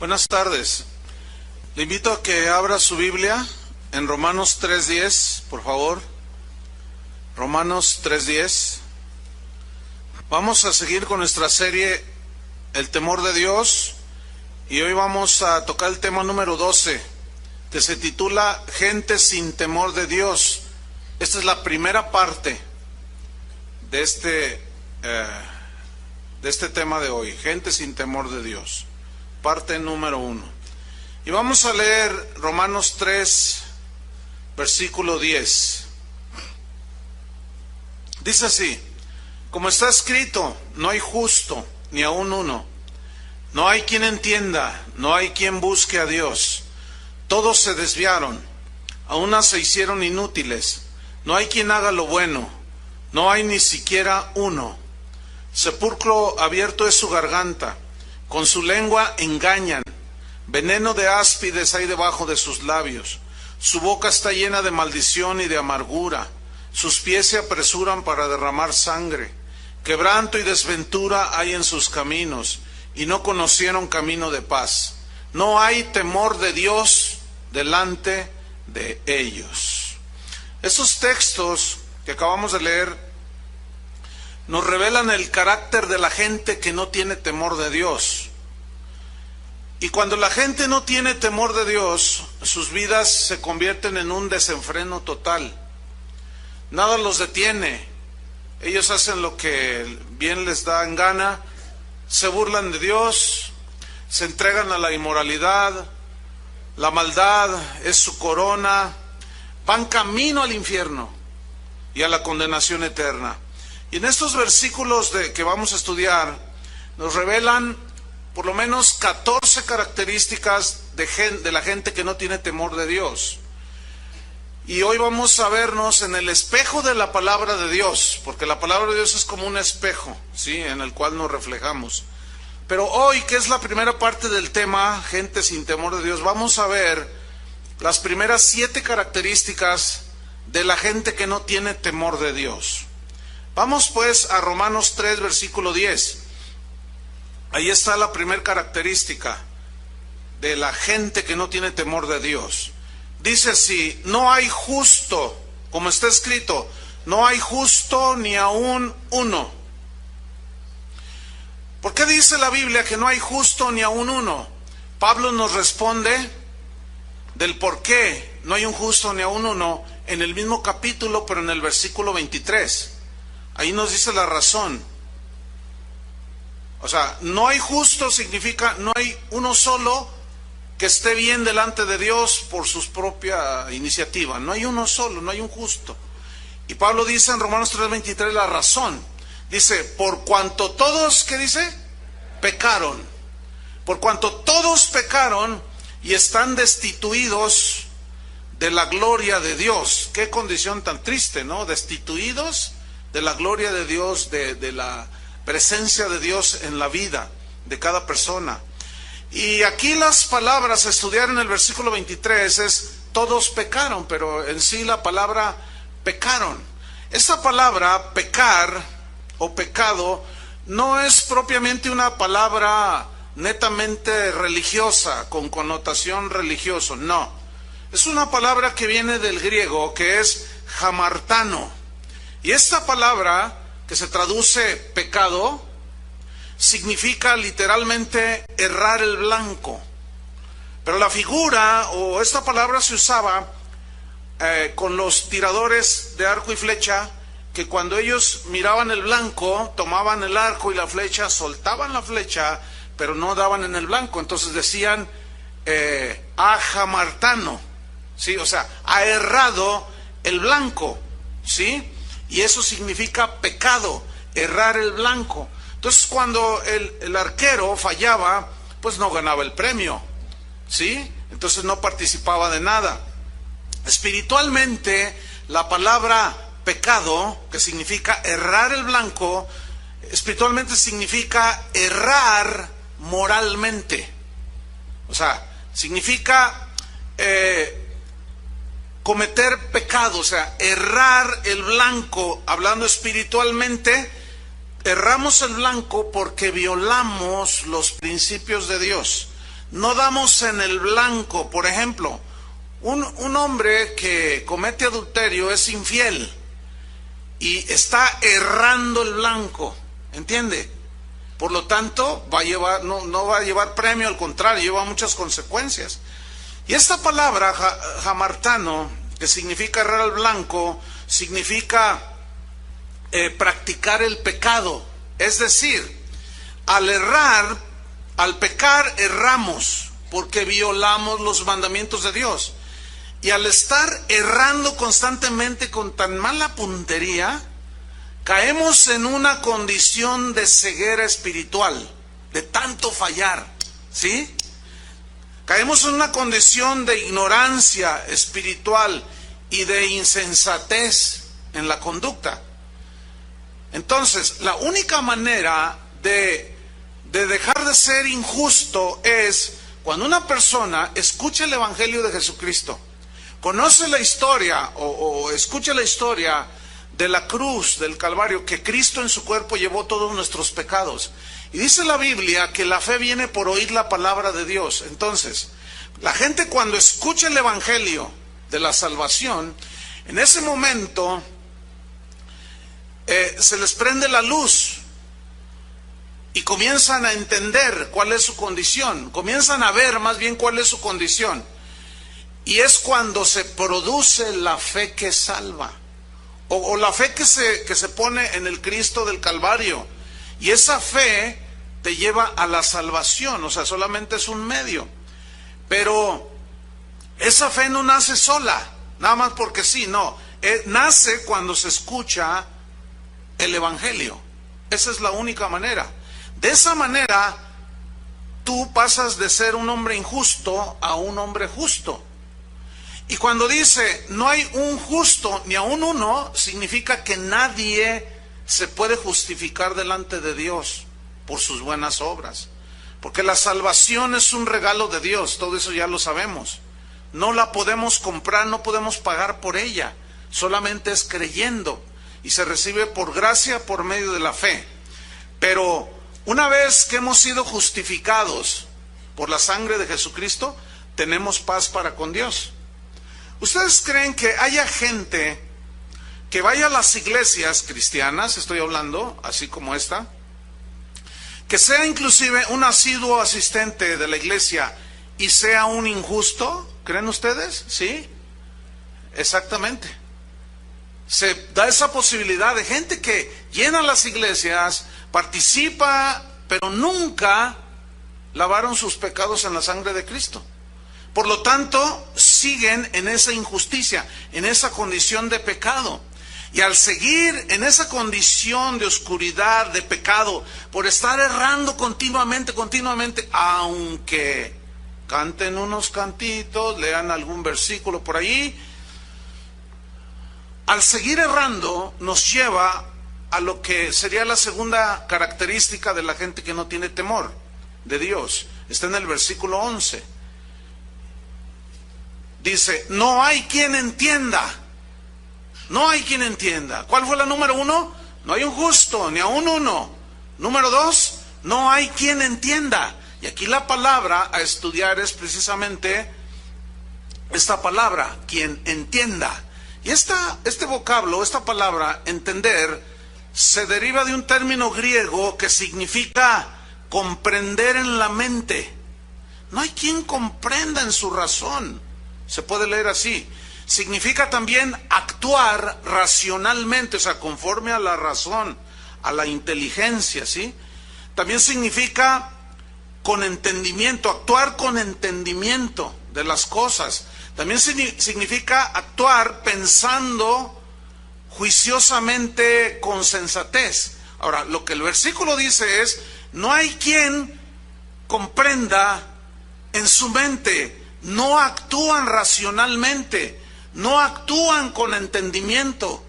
Buenas tardes. Le invito a que abra su Biblia en Romanos 3:10, por favor. Romanos 3:10. Vamos a seguir con nuestra serie El temor de Dios y hoy vamos a tocar el tema número 12, que se titula Gente sin temor de Dios. Esta es la primera parte de este tema de hoy, gente sin temor de Dios. Parte número 1. Y vamos a leer Romanos 3, versículo 10. Dice así: como está escrito, no hay justo, ni aun uno. No hay quien entienda, no hay quien busque a Dios. Todos se desviaron, a una se hicieron inútiles. No hay quien haga lo bueno, no hay ni siquiera uno. Sepulcro abierto es su garganta, con su lengua engañan, veneno de áspides hay debajo de sus labios. Su boca está llena de maldición y de amargura, sus pies se apresuran para derramar sangre. Quebranto y desventura hay en sus caminos, y no conocieron camino de paz. No hay temor de Dios delante de ellos. Esos textos que acabamos de leer nos revelan el carácter de la gente que no tiene temor de Dios. Y cuando la gente no tiene temor de Dios, sus vidas se convierten en un desenfreno total. Nada los detiene. Ellos hacen lo que bien les da en gana, se burlan de Dios, se entregan a la inmoralidad, la maldad es su corona, van camino al infierno y a la condenación eterna. Y en estos versículos que vamos a estudiar, nos revelan por lo menos 14 características de la gente que no tiene temor de Dios. Y hoy vamos a vernos en el espejo de la palabra de Dios, porque la palabra de Dios es como un espejo, ¿sí?, en el cual nos reflejamos. Pero hoy, que es la primera parte del tema, gente sin temor de Dios, vamos a ver las primeras 7 características de la gente que no tiene temor de Dios. Vamos pues a Romanos 3, versículo 10. Ahí está la primera característica de la gente que no tiene temor de Dios. Dice así: no hay justo, como está escrito, no hay justo ni aun uno. ¿Por qué dice la Biblia que no hay justo ni aun uno? Pablo nos responde del por qué no hay un justo ni aun uno en el mismo capítulo, pero en el versículo 23. Ahí nos dice la razón. O sea, no hay justo significa no hay uno solo que esté bien delante de Dios por su propia iniciativa. No hay uno solo, no hay un justo. Y Pablo dice en Romanos 3:23 la razón. Dice, por cuanto todos, ¿qué dice? Pecaron. Por cuanto todos pecaron y están destituidos de la gloria de Dios. Qué condición tan triste, ¿no? Destituidos de la gloria de Dios, de la presencia de Dios en la vida de cada persona. Y aquí las palabras a estudiar en el versículo 23 es todos pecaron, pero en sí la palabra pecaron. Esta palabra pecar o pecado no es propiamente una palabra netamente religiosa, con connotación religiosa, no. Es una palabra que viene del griego, que es hamartano. Y esta palabra, que se traduce pecado, significa literalmente errar el blanco. Pero la figura o esta palabra se usaba con los tiradores de arco y flecha, que cuando ellos miraban el blanco, tomaban el arco y la flecha, soltaban la flecha, pero no daban en el blanco. Entonces decían ajamartano, ¿sí? O sea, ha errado el blanco, ¿sí? Y eso significa pecado, errar el blanco. Entonces cuando el arquero fallaba, pues no ganaba el premio, ¿sí? Entonces no participaba de nada. Espiritualmente, la palabra pecado, que significa errar el blanco, espiritualmente significa errar moralmente. O sea, significa cometer pecado, o sea, errar el blanco. Hablando espiritualmente, erramos el blanco porque violamos los principios de Dios. no damos en el blanco. Por ejemplo, un hombre que comete adulterio es infiel y está errando el blanco, ¿entiende? Por lo tanto, no va a llevar premio, al contrario, lleva muchas consecuencias. Y esta palabra, hamartano, que significa errar al blanco, significa practicar el pecado. Es decir, al pecar, erramos, porque violamos los mandamientos de Dios. Y al estar errando constantemente con tan mala puntería, caemos en una condición de ceguera espiritual, de tanto fallar, ¿sí? Caemos en una condición de ignorancia espiritual y de insensatez en la conducta. Entonces, la única manera de dejar de ser injusto es cuando una persona escucha el Evangelio de Jesucristo, conoce la historia o escucha la historia de la cruz, del Calvario, que Cristo en su cuerpo llevó todos nuestros pecados. Y dice la Biblia que la fe viene por oír la palabra de Dios. Entonces, la gente cuando escucha el Evangelio de la salvación, en ese momento se les prende la luz y comienzan a entender cuál es su condición, comienzan a ver más bien cuál es su condición. Y es cuando se produce la fe que salva, o la fe que se pone en el Cristo del Calvario. Y esa fe te lleva a la salvación, o sea, solamente es un medio. Pero esa fe no nace sola, nada más porque sí, no. Nace cuando se escucha el Evangelio. Esa es la única manera. De esa manera, tú pasas de ser un hombre injusto a un hombre justo. Y cuando dice, no hay un justo ni aun uno, significa que nadie se puede justificar delante de Dios por sus buenas obras. Porque la salvación es un regalo de Dios, todo eso ya lo sabemos. No la podemos comprar, no podemos pagar por ella, solamente es creyendo. Y se recibe por gracia, por medio de la fe. Pero una vez que hemos sido justificados por la sangre de Jesucristo, tenemos paz para con Dios. ¿Ustedes creen que haya gente que vaya a las iglesias cristianas, estoy hablando, así como esta, que sea inclusive un asiduo asistente de la iglesia y sea un injusto? ¿Creen ustedes? ¿Sí? Exactamente. Se da esa posibilidad de gente que llena las iglesias, participa, pero nunca lavaron sus pecados en la sangre de Cristo. Por lo tanto, siguen en esa injusticia, en esa condición de pecado. Y al seguir en esa condición de oscuridad, de pecado, por estar errando continuamente, aunque canten unos cantitos, lean algún versículo por ahí, al seguir errando nos lleva a lo que sería la segunda característica de la gente que no tiene temor de Dios. Está en el versículo 11. Dice, no hay quien entienda. No hay quien entienda. ¿Cuál fue la número 1? No hay un justo, ni aun uno. Número 2, no hay quien entienda. Y aquí la palabra a estudiar es precisamente esta palabra, quien entienda. Y este vocablo, esta palabra, entender, se deriva de un término griego que significa comprender en la mente. No hay quien comprenda en su razón. Se puede leer así. Significa también actuar racionalmente, o sea, conforme a la razón, a la inteligencia, ¿sí? También significa con entendimiento, actuar con entendimiento de las cosas. También significa actuar pensando juiciosamente con sensatez. Ahora, lo que el versículo dice es, no hay quien comprenda en su mente. No actúan racionalmente, no actúan con entendimiento,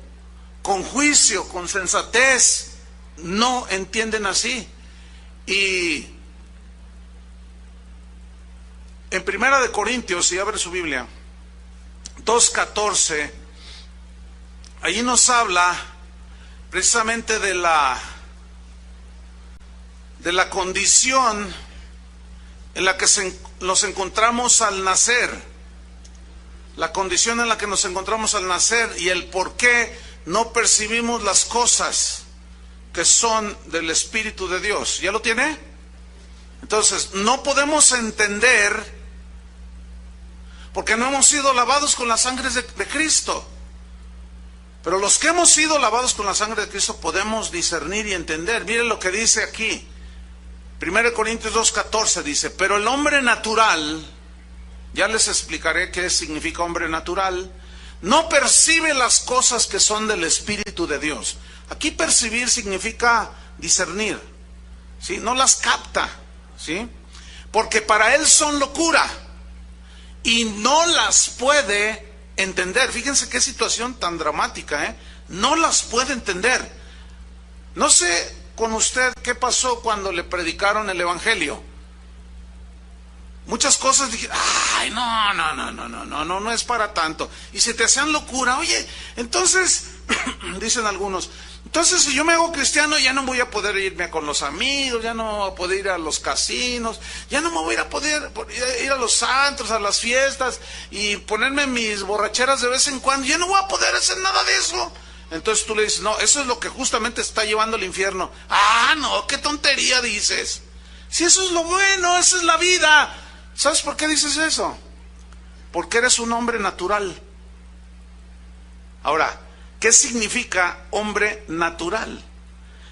con juicio, con sensatez, no entienden así. Y en 1 Corintios, si abre su Biblia, 2:14, allí nos habla precisamente de la condición en la que se nos encontramos al nacer, la condición en la que nos encontramos al nacer y el por qué no percibimos las cosas que son del Espíritu de Dios. ¿Ya lo tiene? Entonces, no podemos entender porque no hemos sido lavados con la sangre de Cristo. Pero los que hemos sido lavados con la sangre de Cristo podemos discernir y entender. Miren lo que dice aquí. 1 Corintios 2:14 dice, pero el hombre natural, ya les explicaré qué significa hombre natural, no percibe las cosas que son del Espíritu de Dios. Aquí percibir significa discernir, ¿sí? No las capta, ¿sí? Porque para él son locura y no las puede entender. Fíjense qué situación tan dramática, ¿eh? No las puede entender. No sé con usted qué pasó cuando le predicaron el Evangelio. Muchas cosas dije, ay, no es para tanto. Y se te hacían locura. Oye, entonces, dicen algunos, entonces si yo me hago cristiano ya no voy a poder irme con los amigos, ya no voy a poder ir a los casinos, ya no me voy a poder ir a los antros, a las fiestas y ponerme mis borracheras de vez en cuando, ya no voy a poder hacer nada de eso. Entonces tú le dices, no, eso es lo que justamente está llevando al infierno. Ah, no, qué tontería dices. Si eso es lo bueno, esa es la vida. ¿Sabes por qué dices eso? Porque eres un hombre natural. Ahora, ¿qué significa hombre natural?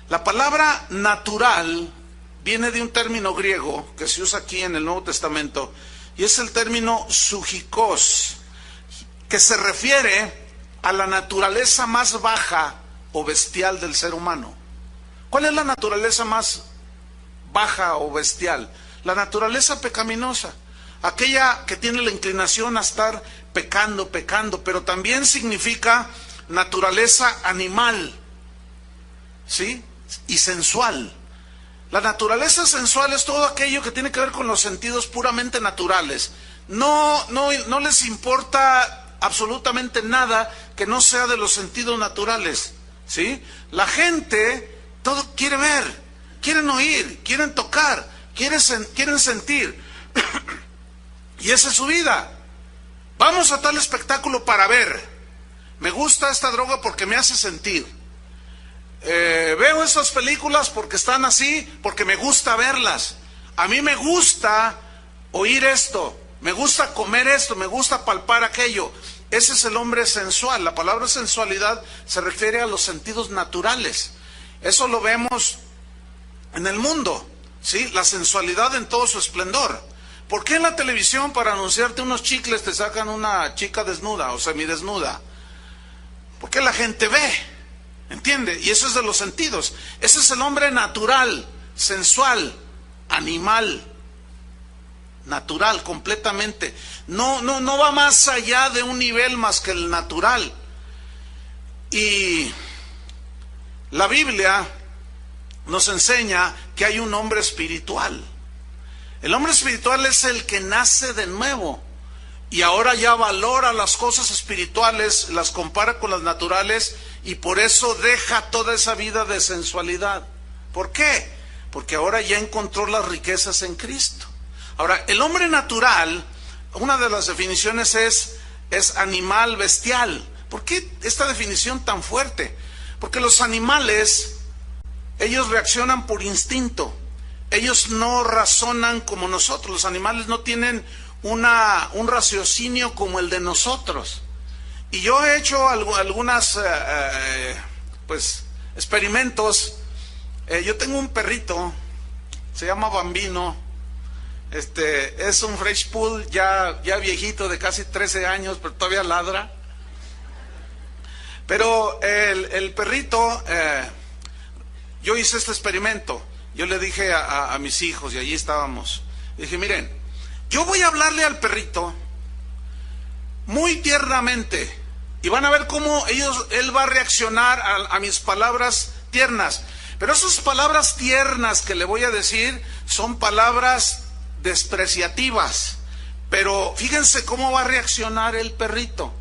La palabra natural viene de un término griego que se usa aquí en el Nuevo Testamento y es el término sujikos, que se refiere a la naturaleza más baja o bestial del ser humano. ¿Cuál es la naturaleza más baja o bestial? La naturaleza pecaminosa, aquella que tiene la inclinación a estar pecando, pero también significa naturaleza animal, ¿sí? Y sensual. La naturaleza sensual es todo aquello que tiene que ver con los sentidos puramente naturales. No les importa absolutamente nada que no sea de los sentidos naturales, ¿sí? La gente todo quiere ver, quieren oír, quieren tocar, quieren sentir. Y esa es su vida. Vamos a tal espectáculo para ver. Me gusta esta droga porque me hace sentir. Veo esas películas porque están así, porque me gusta verlas. A mí me gusta oír esto, me gusta comer esto, me gusta palpar aquello. Ese es el hombre sensual. La palabra sensualidad se refiere a los sentidos naturales. Eso lo vemos en el mundo, ¿sí? La sensualidad en todo su esplendor. ¿Por qué en la televisión para anunciarte unos chicles te sacan una chica desnuda o semidesnuda? Porque la gente ve, ¿entiende? Y eso es de los sentidos. Ese es el hombre natural, sensual, animal, natural completamente. No va más allá de un nivel más que el natural. Y la Biblia nos enseña que hay un hombre espiritual. El hombre espiritual es el que nace de nuevo y ahora ya valora las cosas espirituales, las compara con las naturales y por eso deja toda esa vida de sensualidad. ¿Por qué? Porque ahora ya encontró las riquezas en Cristo. Ahora, el hombre natural, una de las definiciones es animal bestial. ¿Por qué esta definición tan fuerte? Porque los animales, ellos reaccionan por instinto. Ellos no razonan como nosotros. Los animales no tienen un raciocinio como el de nosotros. Y yo he hecho algunas experimentos. Yo tengo un perrito, se llama Bambino. Es un French Poodle ya viejito, de casi 13 años, pero todavía ladra. Pero el perrito, yo hice este experimento. Yo le dije a mis hijos, y allí estábamos, dije, miren, yo voy a hablarle al perrito muy tiernamente, y van a ver cómo él va a reaccionar a mis palabras tiernas. Pero esas palabras tiernas que le voy a decir son palabras despreciativas. Pero fíjense cómo va a reaccionar el perrito.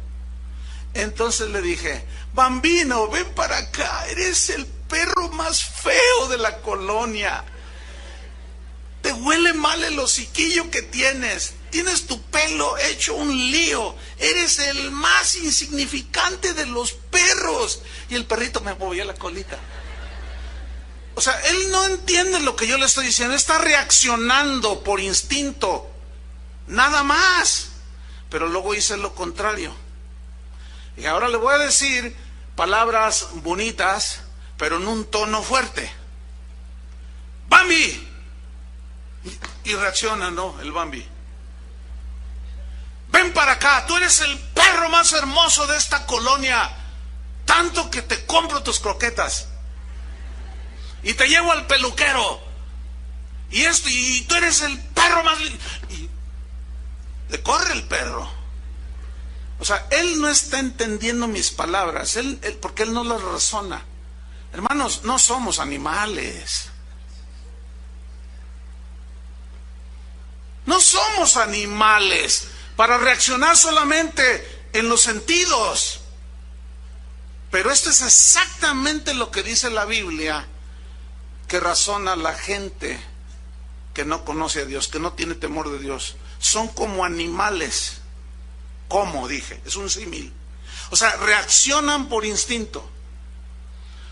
Entonces le dije, Bambino, ven para acá, eres el perro más feo de la colonia. Te huele mal el hociquillo que tienes. Tienes tu pelo hecho un lío. Eres el más insignificante de los perros. Y el perrito me movía la colita. O sea, él no entiende lo que yo le estoy diciendo. Está reaccionando por instinto. Nada más. Pero luego hice lo contrario. Y ahora le voy a decir palabras bonitas, pero en un tono fuerte. ¡Bambi! Y reacciona, ¿no? El Bambi. Ven para acá, tú eres el perro más hermoso de esta colonia. Tanto que te compro tus croquetas. Y te llevo al peluquero. Y tú eres el perro más... Y le corre el perro. O sea, él no está entendiendo mis palabras, porque él no las razona. Hermanos, no somos animales. No somos animales para reaccionar solamente en los sentidos. Pero esto es exactamente lo que dice la Biblia, que razona la gente que no conoce a Dios, que no tiene temor de Dios. Son como animales. ¿Cómo? Dije, es un símil. O sea, reaccionan por instinto.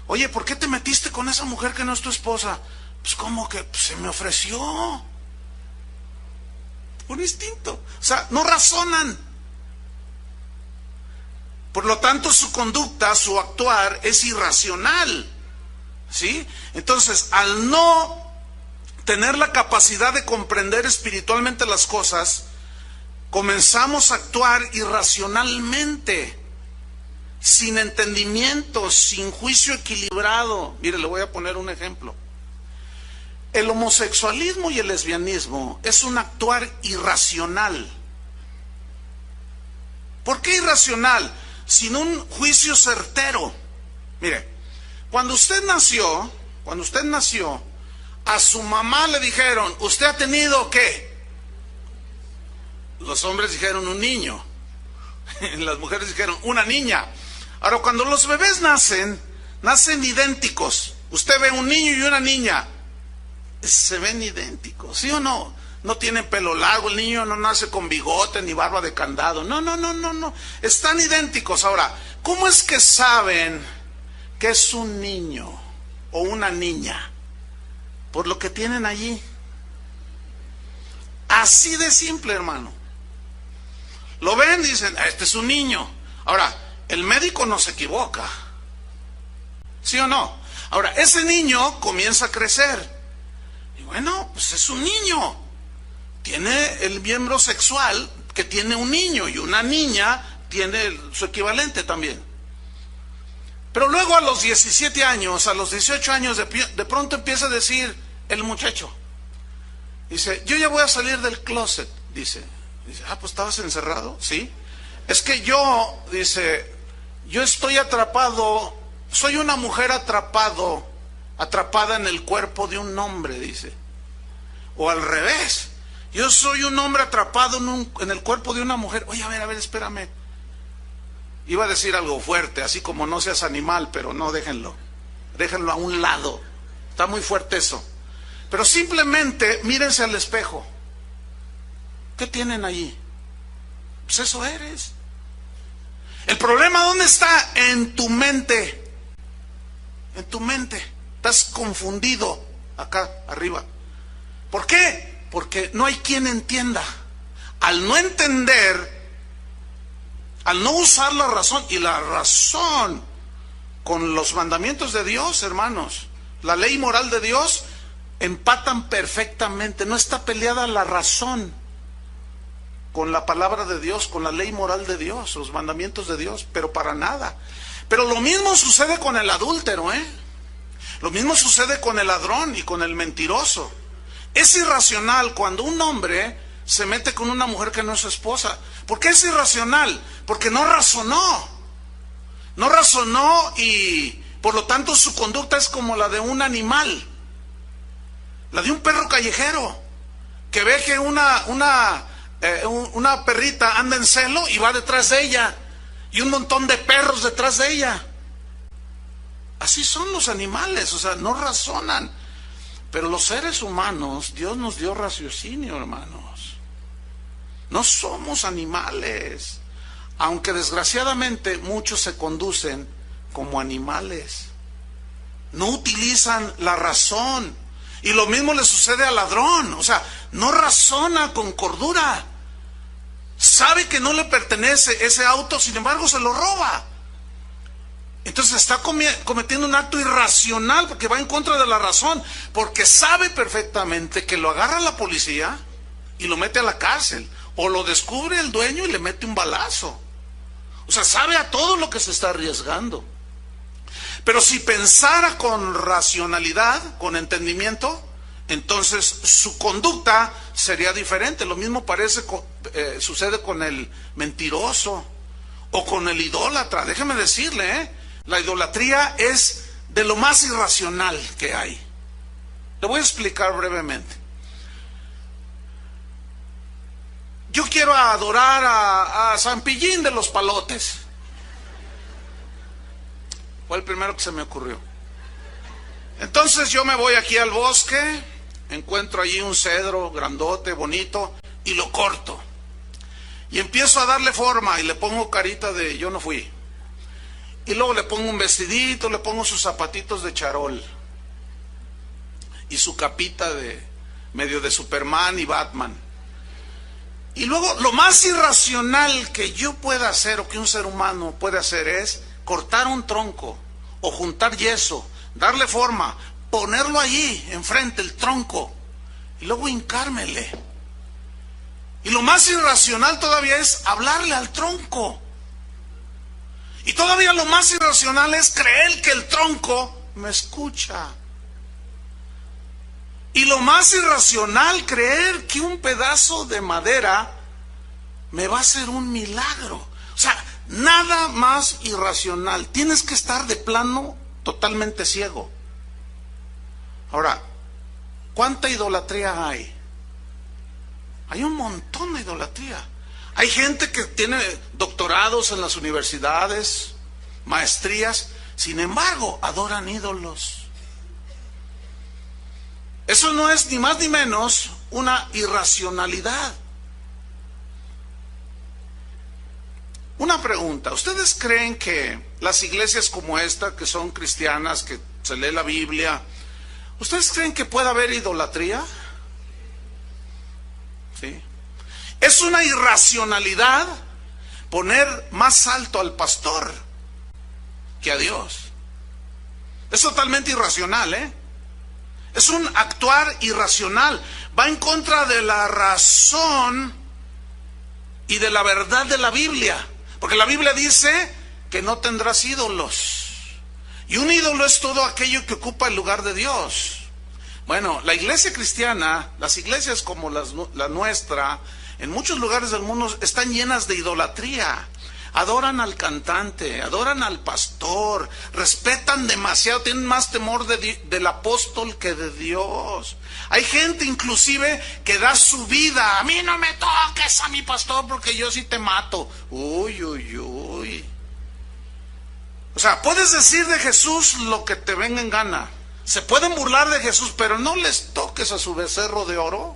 Oye, ¿por qué te metiste con esa mujer que no es tu esposa? Pues como que se me ofreció. Por instinto. O sea, no razonan. Por lo tanto, su conducta, su actuar es irracional. ¿Sí? Entonces, al no tener la capacidad de comprender espiritualmente las cosas, comenzamos a actuar irracionalmente, sin entendimiento, sin juicio equilibrado. Mire, le voy a poner un ejemplo. El homosexualismo y el lesbianismo es un actuar irracional. ¿Por qué irracional? Sin un juicio certero. Mire, cuando usted nació, a su mamá le dijeron, ¿usted ha tenido qué? Los hombres dijeron un niño, las mujeres dijeron una niña. Ahora, cuando los bebés nacen idénticos. Usted ve un niño y una niña, se ven idénticos, ¿sí o no? No tienen pelo largo, el niño no nace con bigote ni barba de candado. No. Están idénticos. Ahora, ¿cómo es que saben que es un niño o una niña? Por lo que tienen allí. Así de simple, hermano. Lo ven, dicen, este es un niño. Ahora, el médico no se equivoca. ¿Sí o no? Ahora, ese niño comienza a crecer. Y bueno, pues es un niño. Tiene el miembro sexual que tiene un niño, y una niña tiene su equivalente también. Pero luego a los 17 años, a los 18 años, de pronto empieza a decir el muchacho. Dice, yo ya voy a salir del closet, dice, pues ¿estabas encerrado? Sí. Es que yo estoy atrapado, soy una mujer atrapada en el cuerpo de un hombre, dice. O al revés, yo soy un hombre atrapado en el cuerpo de una mujer. Oye, a ver, espérame. Iba a decir algo fuerte, así como no seas animal, pero no, déjenlo a un lado. Está muy fuerte eso. Pero simplemente mírense al espejo. ¿Qué tienen allí? Pues eso eres. El problema, ¿dónde está? En tu mente. En tu mente. Estás confundido acá arriba. ¿Por qué? Porque no hay quien entienda. Al no entender, al no usar la razón, y la razón con los mandamientos de Dios, hermanos, la ley moral de Dios, empatan perfectamente. No está peleada la razón con la palabra de Dios, con la ley moral de Dios, los mandamientos de Dios, pero para nada. Pero lo mismo sucede con el adúltero, Lo mismo sucede con el ladrón y con el mentiroso. Es irracional cuando un hombre se mete con una mujer que no es su esposa. ¿Por qué es irracional? Porque no razonó. No razonó, y por lo tanto su conducta es como la de un animal. La de un perro callejero que ve que una perrita anda en celo y va detrás de ella, y un montón de perros detrás de ella. Así son los animales, o sea, no razonan. Pero los seres humanos, Dios nos dio raciocinio, hermanos. No somos animales, aunque desgraciadamente muchos se conducen como animales. No utilizan la razón. Y lo mismo le sucede al ladrón. O sea, no razona con cordura. Sabe que no le pertenece ese auto, sin embargo se lo roba. Entonces está cometiendo un acto irracional porque va en contra de la razón. Porque sabe perfectamente que lo agarra la policía y lo mete a la cárcel. O lo descubre el dueño y le mete un balazo. O sea, sabe a todo lo que se está arriesgando. Pero si pensara con racionalidad, con entendimiento, entonces su conducta sería diferente. Lo mismo sucede con el mentiroso o con el idólatra. Déjeme decirle, la idolatría es de lo más irracional que hay. Le voy a explicar brevemente. Yo quiero adorar a San Pillín de los Palotes. Fue el primero que se me ocurrió. Entonces yo me voy aquí al bosque, encuentro allí un cedro grandote, bonito, y lo corto. Y empiezo a darle forma y le pongo carita de yo no fui. Y luego le pongo un vestidito, le pongo sus zapatitos de charol. Y su capita de medio de Superman y Batman. Y luego lo más irracional que yo pueda hacer o que un ser humano puede hacer es cortar un tronco o juntar yeso, darle forma, ponerlo allí enfrente el tronco y luego hincármele. Y lo más irracional todavía es hablarle al tronco. Y todavía lo más irracional es creer que el tronco me escucha. Y lo más irracional, creer que un pedazo de madera me va a hacer un milagro. O sea, nada más irracional. Tienes que estar de plano totalmente ciego. Ahora, ¿cuánta idolatría hay? Hay un montón de idolatría. Hay gente que tiene doctorados en las universidades, maestrías, sin embargo, adoran ídolos. Eso no es ni más ni menos una irracionalidad. Una pregunta, ¿ustedes creen que las iglesias como esta, que son cristianas, que se lee la Biblia, ¿ustedes creen que puede haber idolatría? ¿Sí? Es una irracionalidad poner más alto al pastor que a Dios. Es totalmente irracional, Es un actuar irracional. Va en contra de la razón y de la verdad de la Biblia. Porque la Biblia dice que no tendrás ídolos. Y un ídolo es todo aquello que ocupa el lugar de Dios. Bueno, la iglesia cristiana, las iglesias como la nuestra, en muchos lugares del mundo están llenas de idolatría. Adoran al cantante, adoran al pastor, respetan demasiado, tienen más temor del apóstol que de Dios. Hay gente inclusive que da su vida. A mí no me toques a mi pastor porque yo sí te mato. Uy, uy, uy. O sea, puedes decir de Jesús lo que te venga en gana. Se pueden burlar de Jesús, pero no les toques a su becerro de oro.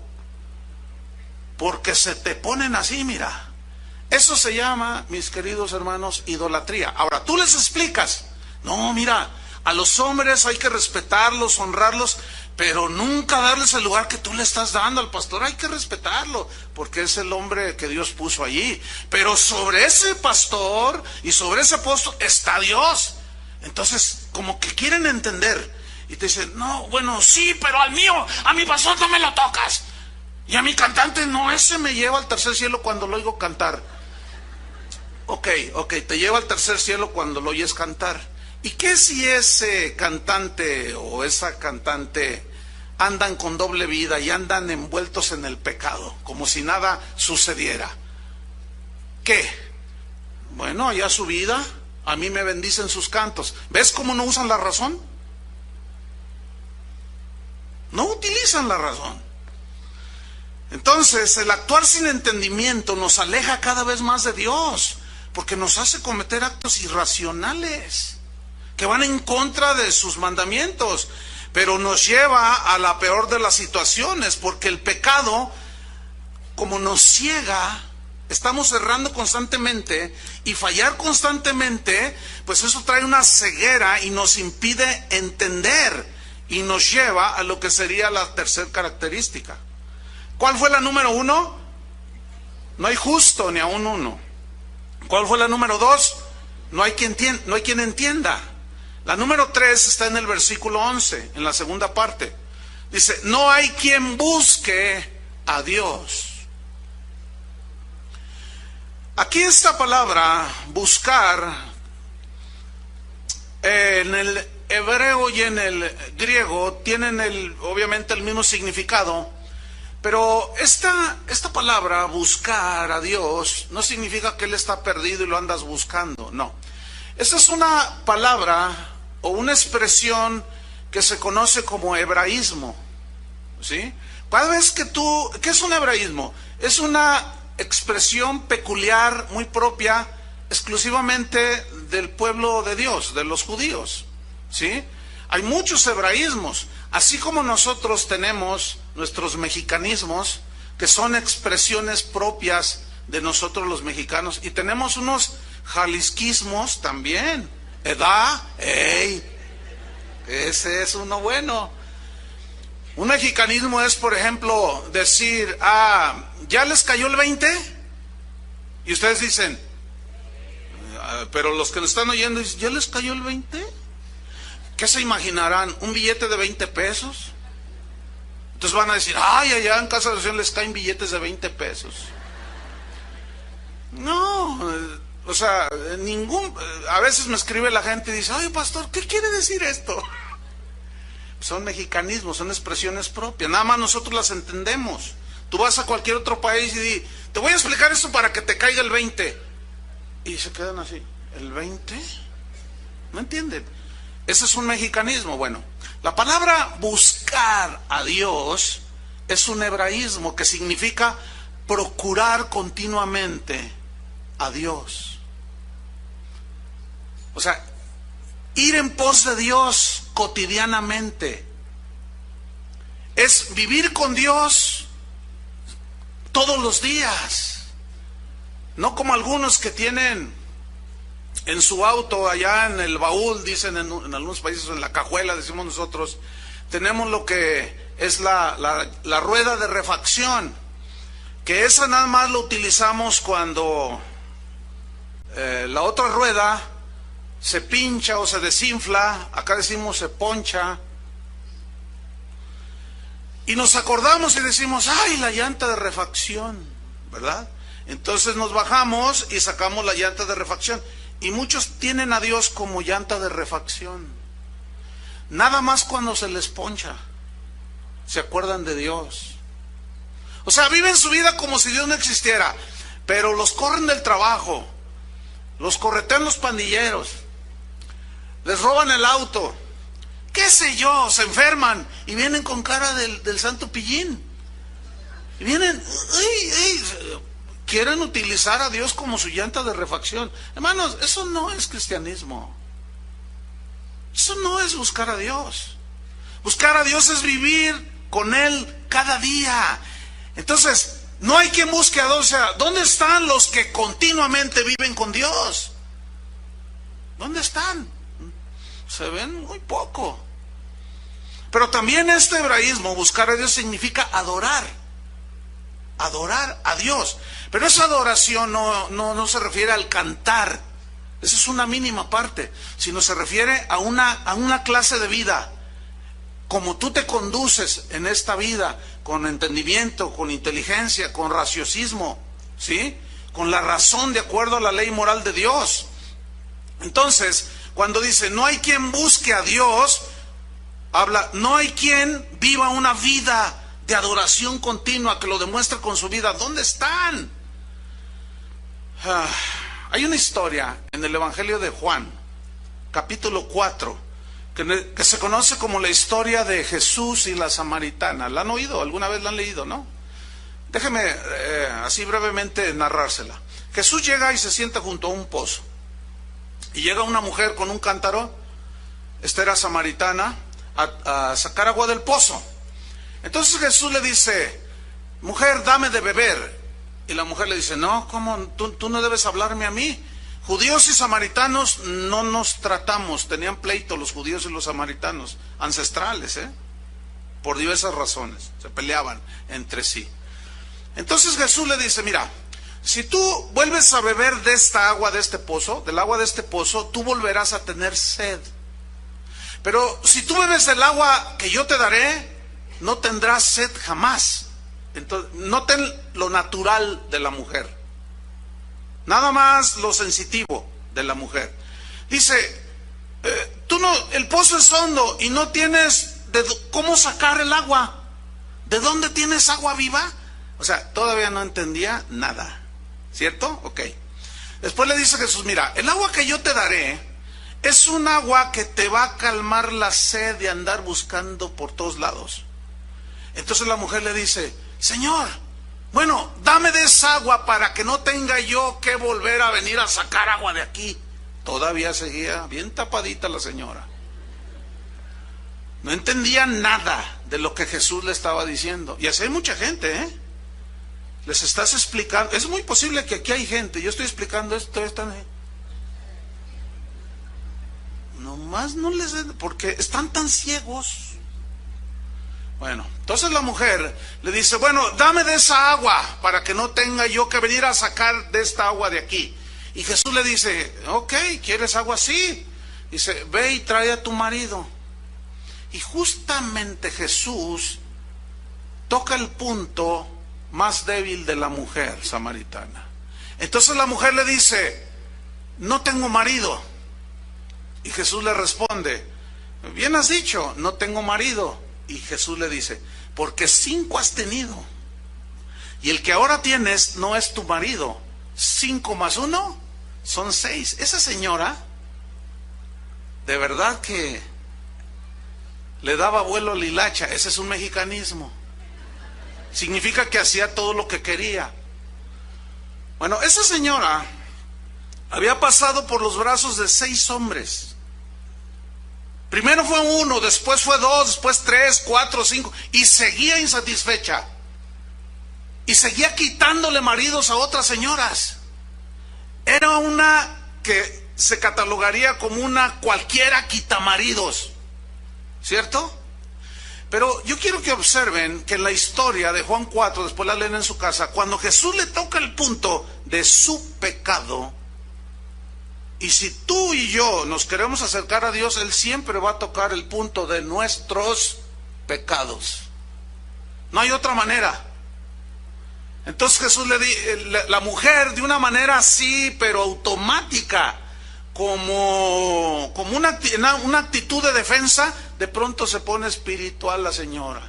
Porque se te ponen así, mira. Eso se llama, mis queridos hermanos, idolatría. Ahora, tú les explicas, no, mira, a los hombres hay que respetarlos, honrarlos, pero nunca darles el lugar que tú le estás dando al pastor. Hay que respetarlo, porque es el hombre que Dios puso allí. Pero sobre ese pastor y sobre ese apóstol está Dios. Entonces, como que quieren entender, y te dicen, no, bueno, sí, pero al mío, a mi pastor no me lo tocas. Y a mi cantante, no, ese me lleva al tercer cielo cuando lo oigo cantar. Ok, te lleva al tercer cielo cuando lo oyes cantar. ¿Y qué si ese cantante o esa cantante andan con doble vida y andan envueltos en el pecado, como si nada sucediera? ¿Qué? Bueno, allá su vida, a mí me bendicen sus cantos. ¿Ves cómo no usan la razón? No utilizan la razón. Entonces, el actuar sin entendimiento nos aleja cada vez más de Dios, porque nos hace cometer actos irracionales que van en contra de sus mandamientos. pero nos lleva a la peor de las situaciones, porque el pecado, como nos ciega, estamos errando constantemente y fallar constantemente, pues eso trae una ceguera y nos impide entender y nos lleva a lo que sería la tercera característica. ¿Cuál fue la número 1? No hay justo ni aun uno. ¿Cuál fue la número 2? No hay quien entienda. La número 3 está en el versículo 11, en la segunda parte. Dice, no hay quien busque a Dios. Aquí esta palabra, buscar, en el hebreo y en el griego tienen obviamente el mismo significado, pero esta palabra, buscar a Dios, no significa que Él está perdido y lo andas buscando, no. Esta es una palabra o una expresión que se conoce como hebraísmo, ¿sí? Cada vez que ¿qué es un hebraísmo? Es una expresión peculiar, muy propia, exclusivamente del pueblo de Dios, de los judíos, ¿sí? Hay muchos hebraísmos, así como nosotros tenemos nuestros mexicanismos, que son expresiones propias de nosotros los mexicanos, y tenemos unos jalisquismos también. Edad, ese es uno bueno. Un mexicanismo es, por ejemplo, decir, ¿ya les cayó el 20? Y ustedes dicen, pero los que nos están oyendo dicen, ¿ya les cayó el 20? ¿Qué se imaginarán? ¿Un billete de 20 pesos? Entonces van a decir, allá en casa de oración les caen billetes de 20 pesos. No, o sea, a veces me escribe la gente y dice, oye pastor, ¿qué quiere decir esto? Son mexicanismos, son expresiones propias, nada más nosotros las entendemos. Tú vas a cualquier otro país y di, te voy a explicar esto para que te caiga el 20. Y se quedan así, ¿el 20? ¿No entienden? Ese es un mexicanismo. Bueno, la palabra buscar a Dios es un hebraísmo que significa procurar continuamente a Dios. O sea, ir en pos de Dios cotidianamente. Es vivir con Dios todos los días. No como algunos que tienen en su auto, allá en el baúl, dicen en algunos países, en la cajuela, decimos nosotros, tenemos lo que es la rueda de refacción, que esa nada más lo utilizamos cuando la otra rueda se pincha o se desinfla, acá decimos se poncha, y nos acordamos y decimos, la llanta de refacción, ¿verdad? Entonces nos bajamos y sacamos la llanta de refacción, y muchos tienen a Dios como llanta de refacción. Nada más cuando se les poncha se acuerdan de Dios. O sea, viven su vida como si Dios no existiera, pero los corren del trabajo, los corretean los pandilleros, les roban el auto, qué sé yo, se enferman y vienen con cara del santo pillín. Y vienen, quieren utilizar a Dios como su llanta de refacción. Hermanos, eso no es cristianismo. Eso no es buscar a Dios. Buscar a Dios es vivir con Él cada día. Entonces, no hay quien busque a Dios. O sea, ¿dónde están los que continuamente viven con Dios? ¿Dónde están? Se ven muy poco. Pero también este hebraísmo, buscar a Dios, significa adorar. Adorar a Dios. Pero esa adoración no se refiere al cantar. Esa es una mínima parte. Sino se refiere a una clase de vida. Como tú te conduces en esta vida, con entendimiento, con inteligencia, con raciocismo, ¿sí? Con la razón de acuerdo a la ley moral de Dios. Entonces, cuando dice, no hay quien busque a Dios, habla, no hay quien viva una vida de adoración continua, que lo demuestre con su vida. ¿Dónde están? Hay una historia en el Evangelio de Juan, capítulo 4, que se conoce como la historia de Jesús y la samaritana. ¿La han oído? ¿Alguna vez la han leído, no? Déjeme así brevemente narrársela. Jesús llega y se sienta junto a un pozo. Y llega una mujer con un cántaro. Esta era samaritana. a sacar agua del pozo. Entonces Jesús le dice, mujer, dame de beber. Y la mujer le dice, no, ¿cómo? Tú no debes hablarme a mí. Judíos y samaritanos no nos tratamos. Tenían pleito los judíos y los samaritanos, ancestrales, por diversas razones. Se peleaban entre sí. Entonces Jesús le dice, mira, si tú vuelves a beber de esta agua de este pozo, del agua de este pozo, tú volverás a tener sed. Pero si tú bebes del agua que yo te daré, no tendrás sed jamás. Entonces, noten lo natural de la mujer, nada más lo sensitivo de la mujer. Dice, tú no, el pozo es hondo y no tienes cómo sacar el agua. ¿De dónde tienes agua viva? O sea, todavía no entendía nada, ¿cierto? Ok. Después le dice Jesús, mira, el agua que yo te daré es un agua que te va a calmar la sed de andar buscando por todos lados. Entonces la mujer le dice, Señor, bueno, dame de esa agua para que no tenga yo que volver a venir a sacar agua de aquí. Todavía seguía bien tapadita la señora. No entendía nada de lo que Jesús le estaba diciendo. Y así hay mucha gente, Les estás explicando. Es muy posible que aquí hay gente, yo estoy explicando esto, nomás no les... porque están tan ciegos. Bueno, entonces la mujer le dice, bueno, dame de esa agua para que no tenga yo que venir a sacar de esta agua de aquí. Y Jesús le dice, ok, ¿quieres agua? Sí. Dice, ve y trae a tu marido. Y justamente Jesús toca el punto más débil de la mujer samaritana. Entonces la mujer le dice, no tengo marido. Y Jesús le responde, bien has dicho, no tengo marido. Y Jesús le dice, porque 5 has tenido, y el que ahora tienes no es tu marido. 5 más 1 son 6. Esa señora, de verdad que le daba vuelo a la hilacha. Ese es un mexicanismo. Significa que hacía todo lo que quería. Bueno, esa señora había pasado por los brazos de 6 hombres. Primero fue 1, después fue 2, después 3, 4, 5, y seguía insatisfecha. Y seguía quitándole maridos a otras señoras. Era una que se catalogaría como una cualquiera quitamaridos, ¿cierto? Pero yo quiero que observen que en la historia de Juan 4, después la leen en su casa, cuando Jesús le toca el punto de su pecado, y si tú y yo nos queremos acercar a Dios, Él siempre va a tocar el punto de nuestros pecados. No hay otra manera. Entonces Jesús la mujer de una manera así, pero automática, como una actitud de defensa, de pronto se pone espiritual la señora.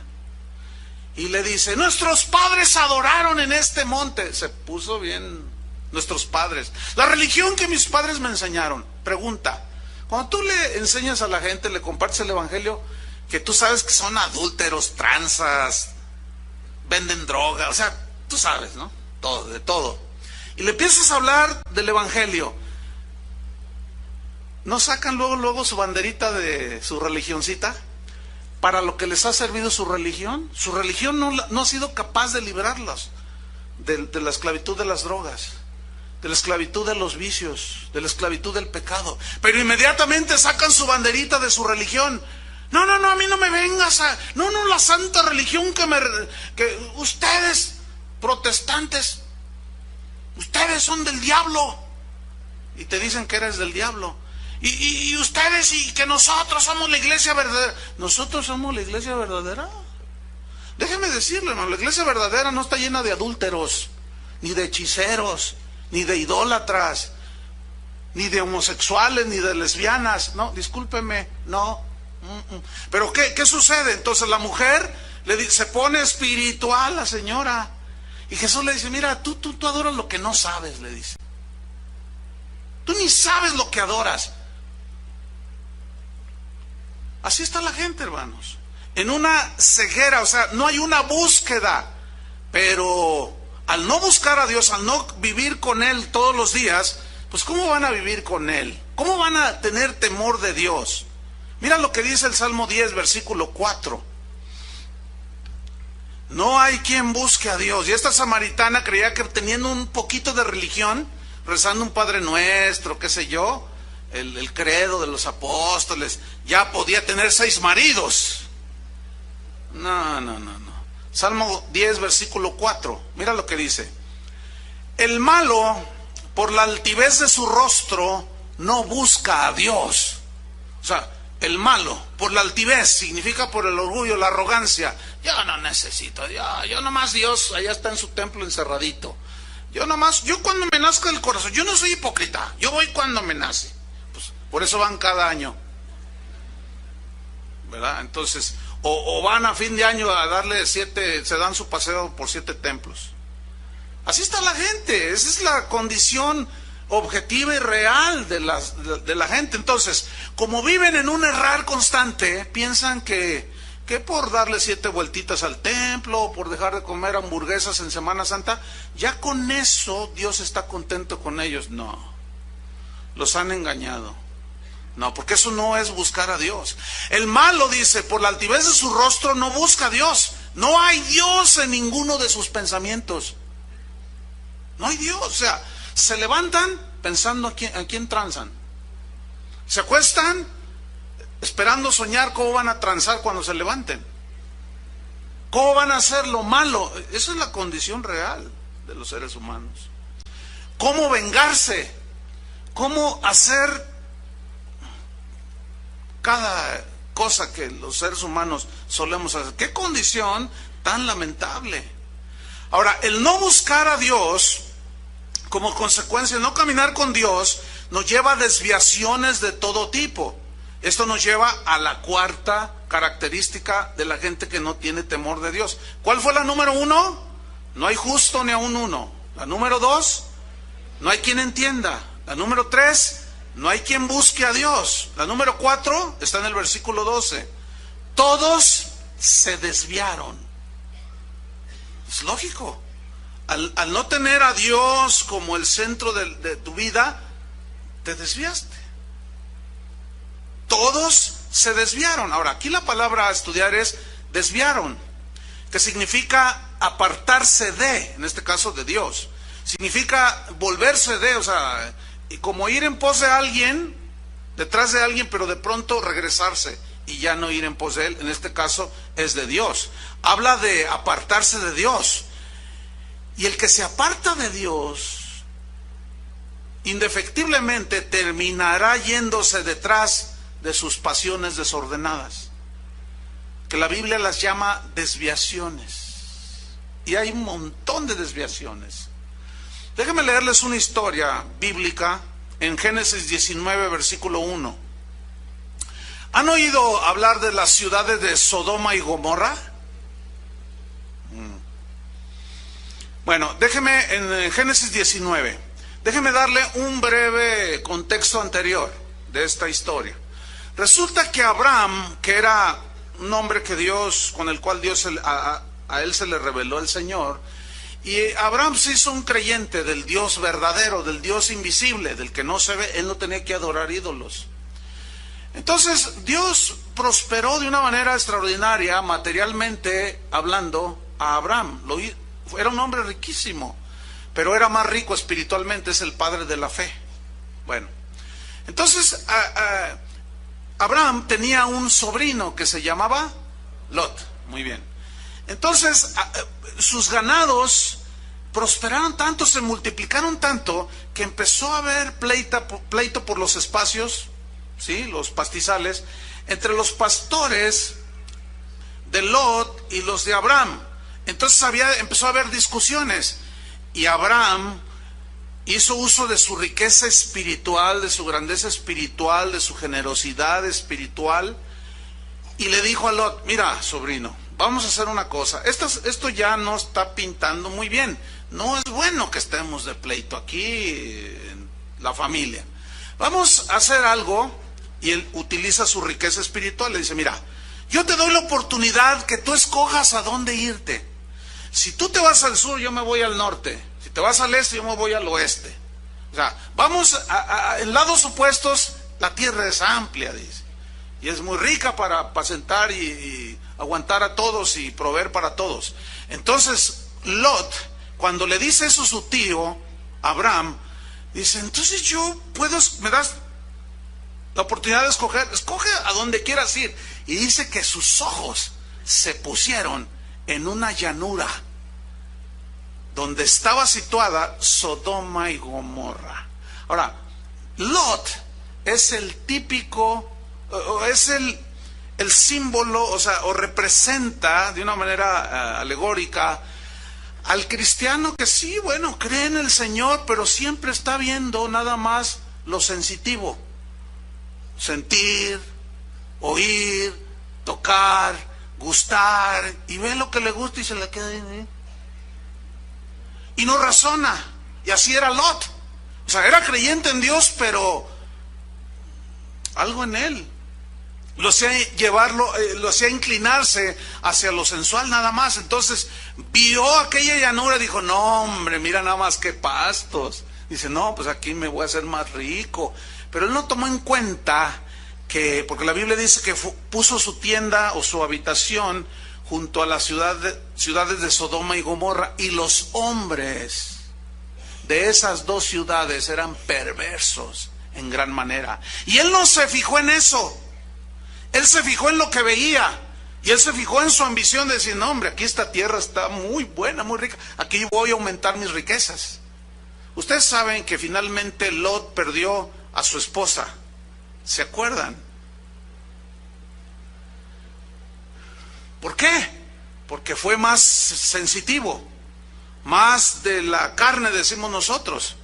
Y le dice, nuestros padres adoraron en este monte. Se puso bien, nuestros padres. La religión que mis padres me enseñaron. Pregunta, cuando tú le enseñas a la gente, le compartes el evangelio, que tú sabes que son adúlteros, tranzas, venden droga, o sea, tú sabes, ¿no? Todo, de todo. Y le empiezas a hablar del evangelio. ¿No sacan luego su banderita de su religioncita? Para lo que les ha servido su religión. Su religión no ha sido capaz de librarlos de la esclavitud de las drogas, de la esclavitud de los vicios, de la esclavitud del pecado. Pero inmediatamente sacan su banderita de su religión. No, a mí no me vengas a... No, la santa religión que ustedes, protestantes, ustedes son del diablo. Y te dicen que eres del diablo. Y ustedes, y que nosotros somos la iglesia verdadera. ¿Nosotros somos la iglesia verdadera? Déjeme decirle, hermano, la iglesia verdadera no está llena de adúlteros, ni de hechiceros, ni de idólatras, ni de homosexuales, ni de lesbianas. No, discúlpeme, no. Pero ¿qué sucede? Entonces la mujer se pone espiritual, la señora. Y Jesús le dice, mira, tú adoras lo que no sabes, le dice. Tú ni sabes lo que adoras. Así está la gente, hermanos, en una ceguera, o sea, no hay una búsqueda. Pero al no buscar a Dios, al no vivir con Él todos los días, pues ¿cómo van a vivir con Él? ¿Cómo van a tener temor de Dios? Mira lo que dice el Salmo 10, versículo 4. No hay quien busque a Dios. Y esta samaritana creía que teniendo un poquito de religión, rezando un Padre Nuestro, qué sé yo, el credo de los apóstoles, ya podía tener 6 maridos. No. Salmo 10, versículo 4. Mira lo que dice. El malo, por la altivez de su rostro, no busca a Dios. O sea, el malo, por la altivez, significa por el orgullo, la arrogancia. Yo no necesito, yo nomás Dios, allá está en su templo encerradito. Yo cuando me nazca el corazón, yo no soy hipócrita, yo voy cuando me nace. Pues por eso van cada año, ¿verdad? Entonces, o van a fin de año a darle 7, se dan su paseo por 7 templos. Así está la gente, esa es la condición objetiva y real de la gente. Entonces, como viven en un errar constante, piensan que por darle 7 vueltitas al templo, o por dejar de comer hamburguesas en Semana Santa, ya con eso Dios está contento con ellos. No, los han engañado. No, porque eso no es buscar a Dios. El malo, dice, por la altivez de su rostro no busca a Dios. No hay Dios en ninguno de sus pensamientos. No hay Dios, o sea, se levantan pensando a quién transan. Se acuestan esperando soñar cómo van a transar cuando se levanten. ¿Cómo van a hacer lo malo? Esa es la condición real de los seres humanos. ¿Cómo vengarse? ¿Cómo hacer cada cosa que los seres humanos solemos hacer? ¿Qué condición tan lamentable? Ahora, el no buscar a Dios, como consecuencia, no caminar con Dios, nos lleva a desviaciones de todo tipo. Esto nos lleva a la 4ª característica de la gente que no tiene temor de Dios. ¿Cuál fue la número 1? No hay justo ni aun uno. La número 2, no hay quien entienda. La número 3, no hay quien busque a Dios. La número 4 está en el versículo 12. Todos se desviaron. Es lógico. Al no tener a Dios como el centro de tu vida, te desviaste. Todos se desviaron. Ahora, aquí la palabra a estudiar es desviaron, que significa apartarse de, en este caso de Dios. Significa volverse de, o sea, y como ir en pos de alguien, detrás de alguien, pero de pronto regresarse y ya no ir en pos de él. En este caso es de Dios. Habla de apartarse de Dios. Y el que se aparta de Dios, indefectiblemente terminará yéndose detrás de sus pasiones desordenadas, que la Biblia las llama desviaciones. Y hay un montón de desviaciones. Déjenme leerles una historia bíblica en Génesis 19, versículo 1. ¿Han oído hablar de las ciudades de Sodoma y Gomorra? Bueno, déjeme, en Génesis 19, déjeme darle un breve contexto anterior de esta historia. Resulta que Abraham, que era un hombre que Dios, con el cual Dios a él se le reveló el Señor, y Abraham se hizo un creyente del Dios verdadero, del Dios invisible, del que no se ve. Él no tenía que adorar ídolos. Entonces Dios prosperó de una manera extraordinaria, materialmente hablando, a Abraham. Era un hombre riquísimo, pero era más rico espiritualmente, es el padre de la fe. Bueno, entonces Abraham tenía un sobrino que se llamaba Lot. Muy bien. Entonces sus ganados prosperaron tanto, se multiplicaron tanto, que empezó a haber pleito por los espacios, ¿sí? Los pastizales, entre los pastores de Lot y los de Abraham. Entonces empezó a haber discusiones, y Abraham hizo uso de su riqueza espiritual, de su grandeza espiritual, de su generosidad espiritual, y le dijo a Lot: mira, sobrino, vamos a hacer una cosa, esto ya no está pintando muy bien, no es bueno que estemos de pleito aquí en la familia, vamos a hacer algo. Y él utiliza su riqueza espiritual, le dice: mira, yo te doy la oportunidad que tú escojas a dónde irte. Si tú te vas al sur, yo me voy al norte. Si te vas al este, yo me voy al oeste. O sea, vamos en lados opuestos, la tierra es amplia, dice. y es muy rica para apacentar y aguantar a todos y proveer para todos. Entonces Lot, cuando le dice eso a su tío Abraham, dice, entonces me das la oportunidad de escoge a donde quieras ir. Y dice que sus ojos se pusieron en una llanura donde estaba situada Sodoma y Gomorra. Ahora, Lot es el típico, es el símbolo, o representa de una manera alegórica al cristiano que sí, bueno, cree en el Señor, pero siempre está viendo nada más lo sensitivo. Sentir, oír, tocar, gustar, y ve lo que le gusta y se le queda ahí. Y no razona. Y así era Lot. O sea, era creyente en Dios, pero algo en él lo hacía inclinarse hacia lo sensual nada más. Entonces vio aquella llanura y dijo, no hombre, mira nada más que pastos. Dice, no, pues aquí me voy a hacer más rico. Pero él no tomó en cuenta que, porque la Biblia dice que puso su tienda o su habitación junto a las ciudades de Sodoma y Gomorra, y los hombres de esas dos ciudades eran perversos en gran manera. Y él no se fijó en eso. Él se fijó en lo que veía. Y él se fijó en su ambición de decir, no hombre, aquí esta tierra está muy buena, muy rica. Aquí voy a aumentar mis riquezas. Ustedes saben que finalmente Lot perdió a su esposa. ¿Se acuerdan? ¿Por qué? Porque fue más sensitivo. Más de la carne, decimos nosotros.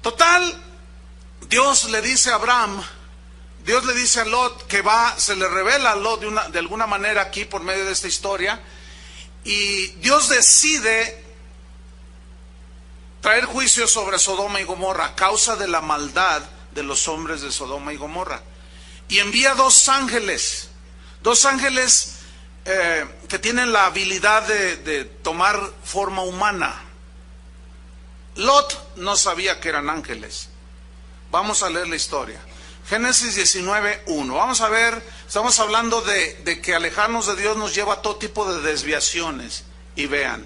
Total, Dios le dice a Abraham, Dios le dice a Lot que se le revela a Lot de alguna manera aquí por medio de esta historia, y Dios decide traer juicio sobre Sodoma y Gomorra a causa de la maldad de los hombres de Sodoma y Gomorra, y envía dos ángeles que tienen la habilidad de tomar forma humana. Lot no sabía que eran ángeles. Vamos a leer la historia. Génesis 19:1. Vamos a ver, estamos hablando de que alejarnos de Dios nos lleva a todo tipo de desviaciones. Y vean,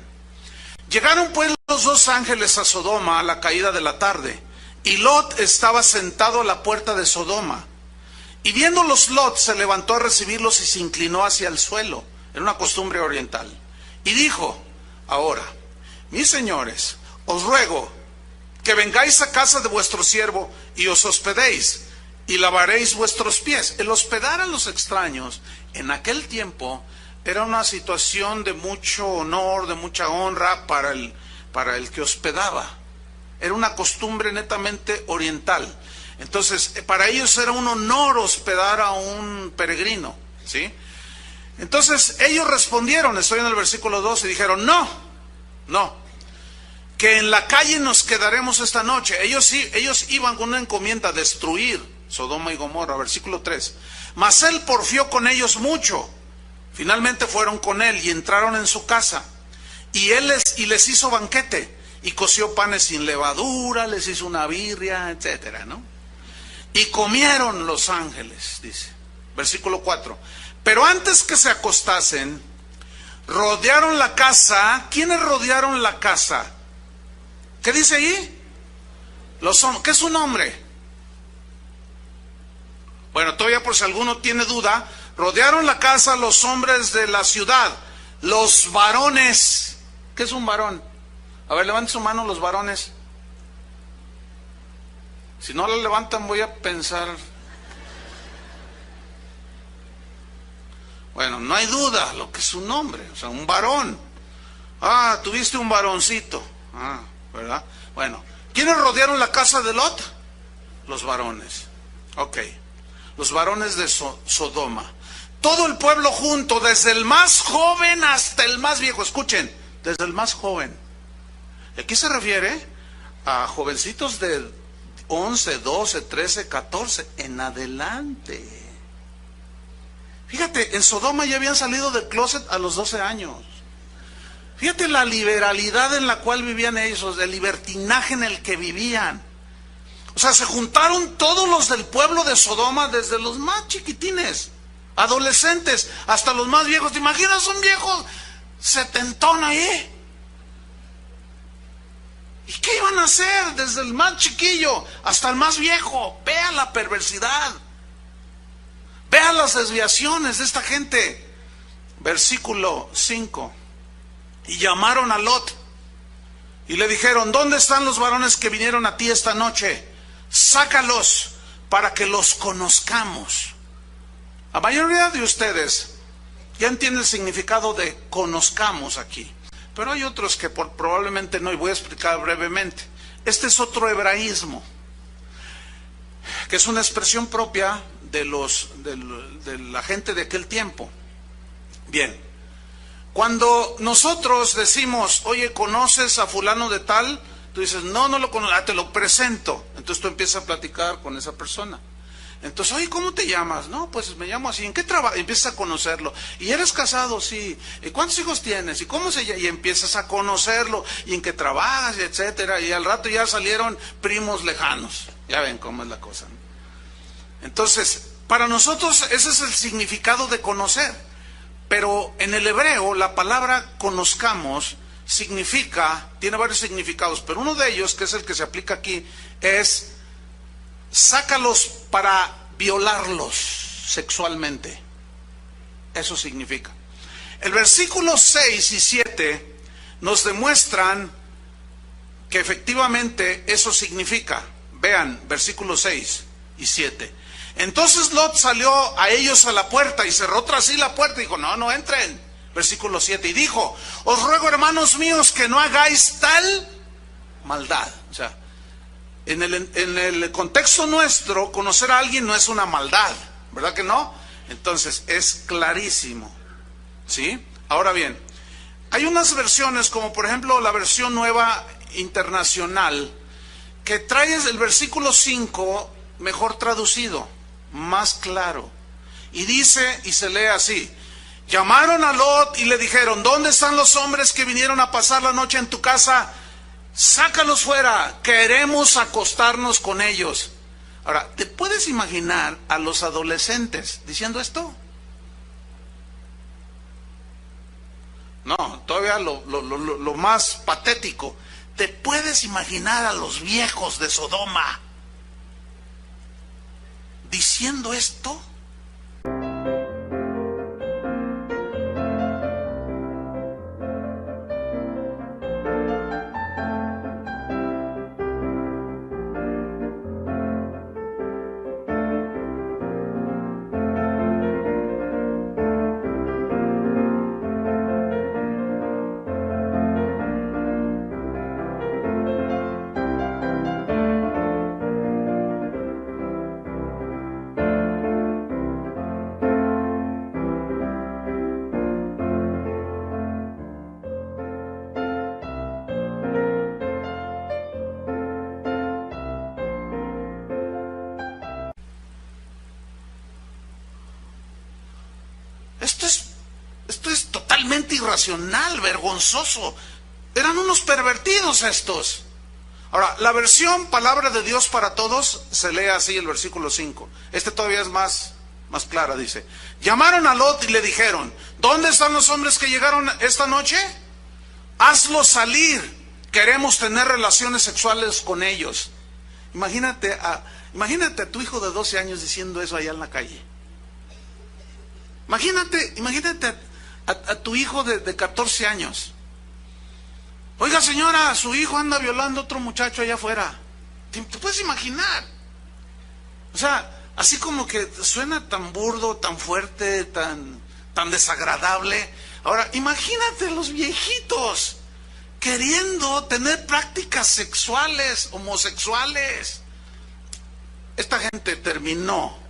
llegaron pues los dos ángeles a Sodoma a la caída de la tarde, y Lot estaba sentado a la puerta de Sodoma. Y viéndolos Lot se levantó a recibirlos y se inclinó hacia el suelo. Era una costumbre oriental. Y dijo, ahora, mis señores, os ruego que vengáis a casa de vuestro siervo y os hospedéis y lavaréis vuestros pies. El hospedar a los extraños en aquel tiempo era una situación de mucho honor, de mucha honra para el que hospedaba. Era una costumbre netamente oriental. Entonces, para ellos era un honor hospedar a un peregrino, ¿sí? Entonces, ellos respondieron, estoy en el versículo 2, y dijeron, no, que en la calle nos quedaremos esta noche. Ellos iban con una encomienda a destruir Sodoma y Gomorra, versículo 3. Mas él porfió con ellos mucho. Finalmente fueron con él y entraron en su casa. Y les hizo banquete, y coció panes sin levadura, les hizo una birria, etcétera, ¿no? Y comieron los ángeles, dice, versículo 4. Pero antes que se acostasen, rodearon la casa. ¿Quiénes rodearon la casa? ¿Qué dice ahí? ¿Qué es su nombre? Bueno, todavía por si alguno tiene duda, rodearon la casa los hombres de la ciudad, los varones. ¿Qué es un varón? A ver, levanten su mano los varones. Si no la levantan voy a pensar. Bueno, no hay duda lo que es su nombre, o sea, un varón. Ah, tuviste un varoncito. Ah, ¿verdad? Bueno, ¿quiénes rodearon la casa de Lot? Los varones. Ok, los varones de Sodoma. Todo el pueblo junto, desde el más joven hasta el más viejo. Escuchen, desde el más joven. Aquí se refiere a jovencitos de 11, 12, 13, 14 en adelante. Fíjate, en Sodoma ya habían salido del closet a los 12 años. Fíjate la liberalidad en la cual vivían ellos, el libertinaje en el que vivían. O sea, se juntaron todos los del pueblo de Sodoma, desde los más chiquitines, adolescentes, hasta los más viejos. ¿Te imaginas un viejo setentón ahí? ¿Y qué iban a hacer? Desde el más chiquillo hasta el más viejo. Vea la perversidad. Vea las desviaciones de esta gente. Versículo 5. Y llamaron a Lot y le dijeron: ¿dónde están los varones que vinieron a ti esta noche? Sácalos para que los conozcamos. La mayoría de ustedes ya entiende el significado de conozcamos aquí, pero hay otros que probablemente no, y voy a explicar brevemente. Este es otro hebraísmo, que es una expresión propia de la gente de aquel tiempo. Bien, cuando nosotros decimos: oye, ¿conoces a fulano de tal? Tú dices: no, no lo conozco, te lo presento. Entonces tú empiezas a platicar con esa persona. Entonces: oye, ¿cómo te llamas? No, pues me llamo así. ¿En qué trabajas? Empiezas a conocerlo. ¿Y eres casado? Sí. ¿Y cuántos hijos tienes? ¿Y cómo se llama? Y empiezas a conocerlo. ¿Y en qué trabajas? Y etcétera. Y al rato ya salieron primos lejanos. Ya ven cómo es la cosa, ¿no? Entonces, para nosotros ese es el significado de conocer. Pero en el hebreo la palabra conozcamos significa, tiene varios significados, pero uno de ellos, que es el que se aplica aquí, es: sácalos para violarlos sexualmente. Eso significa. El versículo 6 y 7 nos demuestran que efectivamente eso significa. Vean, versículos 6 y 7. Entonces Lot salió a ellos a la puerta y cerró tras sí la puerta y dijo: no, no entren. Versículo 7, y dijo: os ruego, hermanos míos, que no hagáis tal maldad. O sea, en el contexto nuestro, conocer a alguien no es una maldad, ¿verdad que no? Entonces es clarísimo, ¿sí? Ahora bien, hay unas versiones, como por ejemplo la versión Nueva Internacional, que trae el versículo 5 mejor traducido, más claro, y dice, y se lee así: llamaron a Lot y le dijeron: ¿dónde están los hombres que vinieron a pasar la noche en tu casa? Sácalos fuera, queremos acostarnos con ellos. Ahora, ¿te puedes imaginar a los adolescentes diciendo esto? No, todavía lo más patético. ¿Te puedes imaginar a los viejos de Sodoma diciendo esto? Esto es totalmente irracional, vergonzoso. Eran unos pervertidos estos. Ahora, la versión Palabra de Dios para Todos se lee así, el versículo 5. Este todavía es más clara, dice: llamaron a Lot y le dijeron: ¿dónde están los hombres que llegaron esta noche? Hazlos salir, queremos tener relaciones sexuales con ellos. Imagínate a tu hijo de 12 años diciendo eso allá en la calle. Imagínate a tu hijo de 14 años. Oiga, señora, su hijo anda violando a otro muchacho allá afuera. ¿Te puedes imaginar? O sea, así como que suena tan burdo, tan fuerte, tan desagradable. Ahora, imagínate los viejitos queriendo tener prácticas sexuales, homosexuales. Esta gente terminó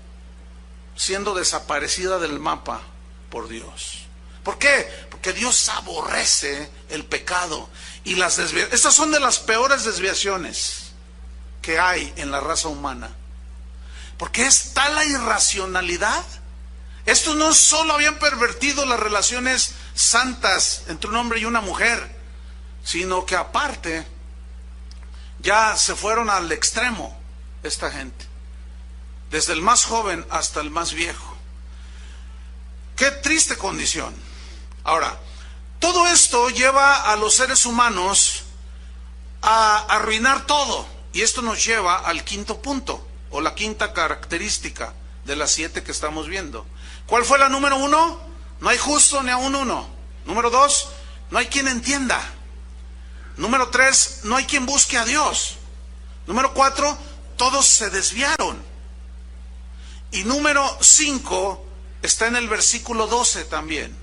siendo desaparecida del mapa por Dios. ¿Por qué? Porque Dios aborrece el pecado y las desviaciones. Estas son de las peores desviaciones que hay en la raza humana. Porque es tal la irracionalidad. Estos no solo habían pervertido las relaciones santas entre un hombre y una mujer, sino que aparte ya se fueron al extremo. esta gente, desde el más joven hasta el más viejo. Qué triste condición. Ahora, todo esto lleva a los seres humanos a arruinar todo, y esto nos lleva al quinto punto, o la quinta característica de las 7 que estamos viendo. ¿Cuál fue la número 1? No hay justo ni aun uno. Número 2, no hay quien entienda. Número 3, no hay quien busque a Dios. Número 4, todos se desviaron. Y número 5 está en el versículo 12 también,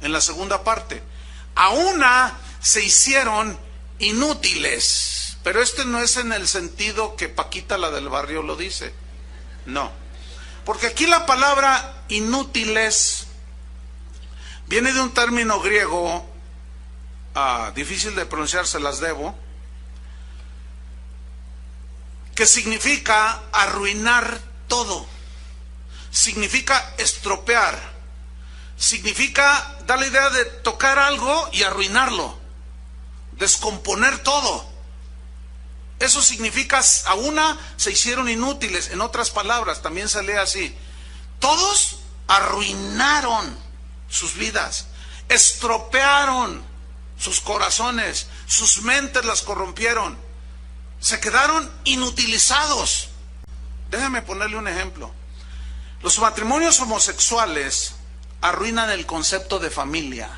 en la segunda parte. A una se hicieron inútiles. Pero este no es en el sentido que Paquita, la del barrio, lo dice. No. Porque aquí la palabra inútiles viene de un término griego, difícil de pronunciar, se las debo, que significa arruinar todo, significa estropear, significa dar la idea de tocar algo y arruinarlo, descomponer todo. Eso significa, a una se hicieron inútiles. En otras palabras, también se lee así: todos arruinaron sus vidas, estropearon sus corazones, sus mentes las corrompieron, se quedaron inutilizados. Déjame ponerle un ejemplo. Los matrimonios homosexuales arruinan el concepto de familia.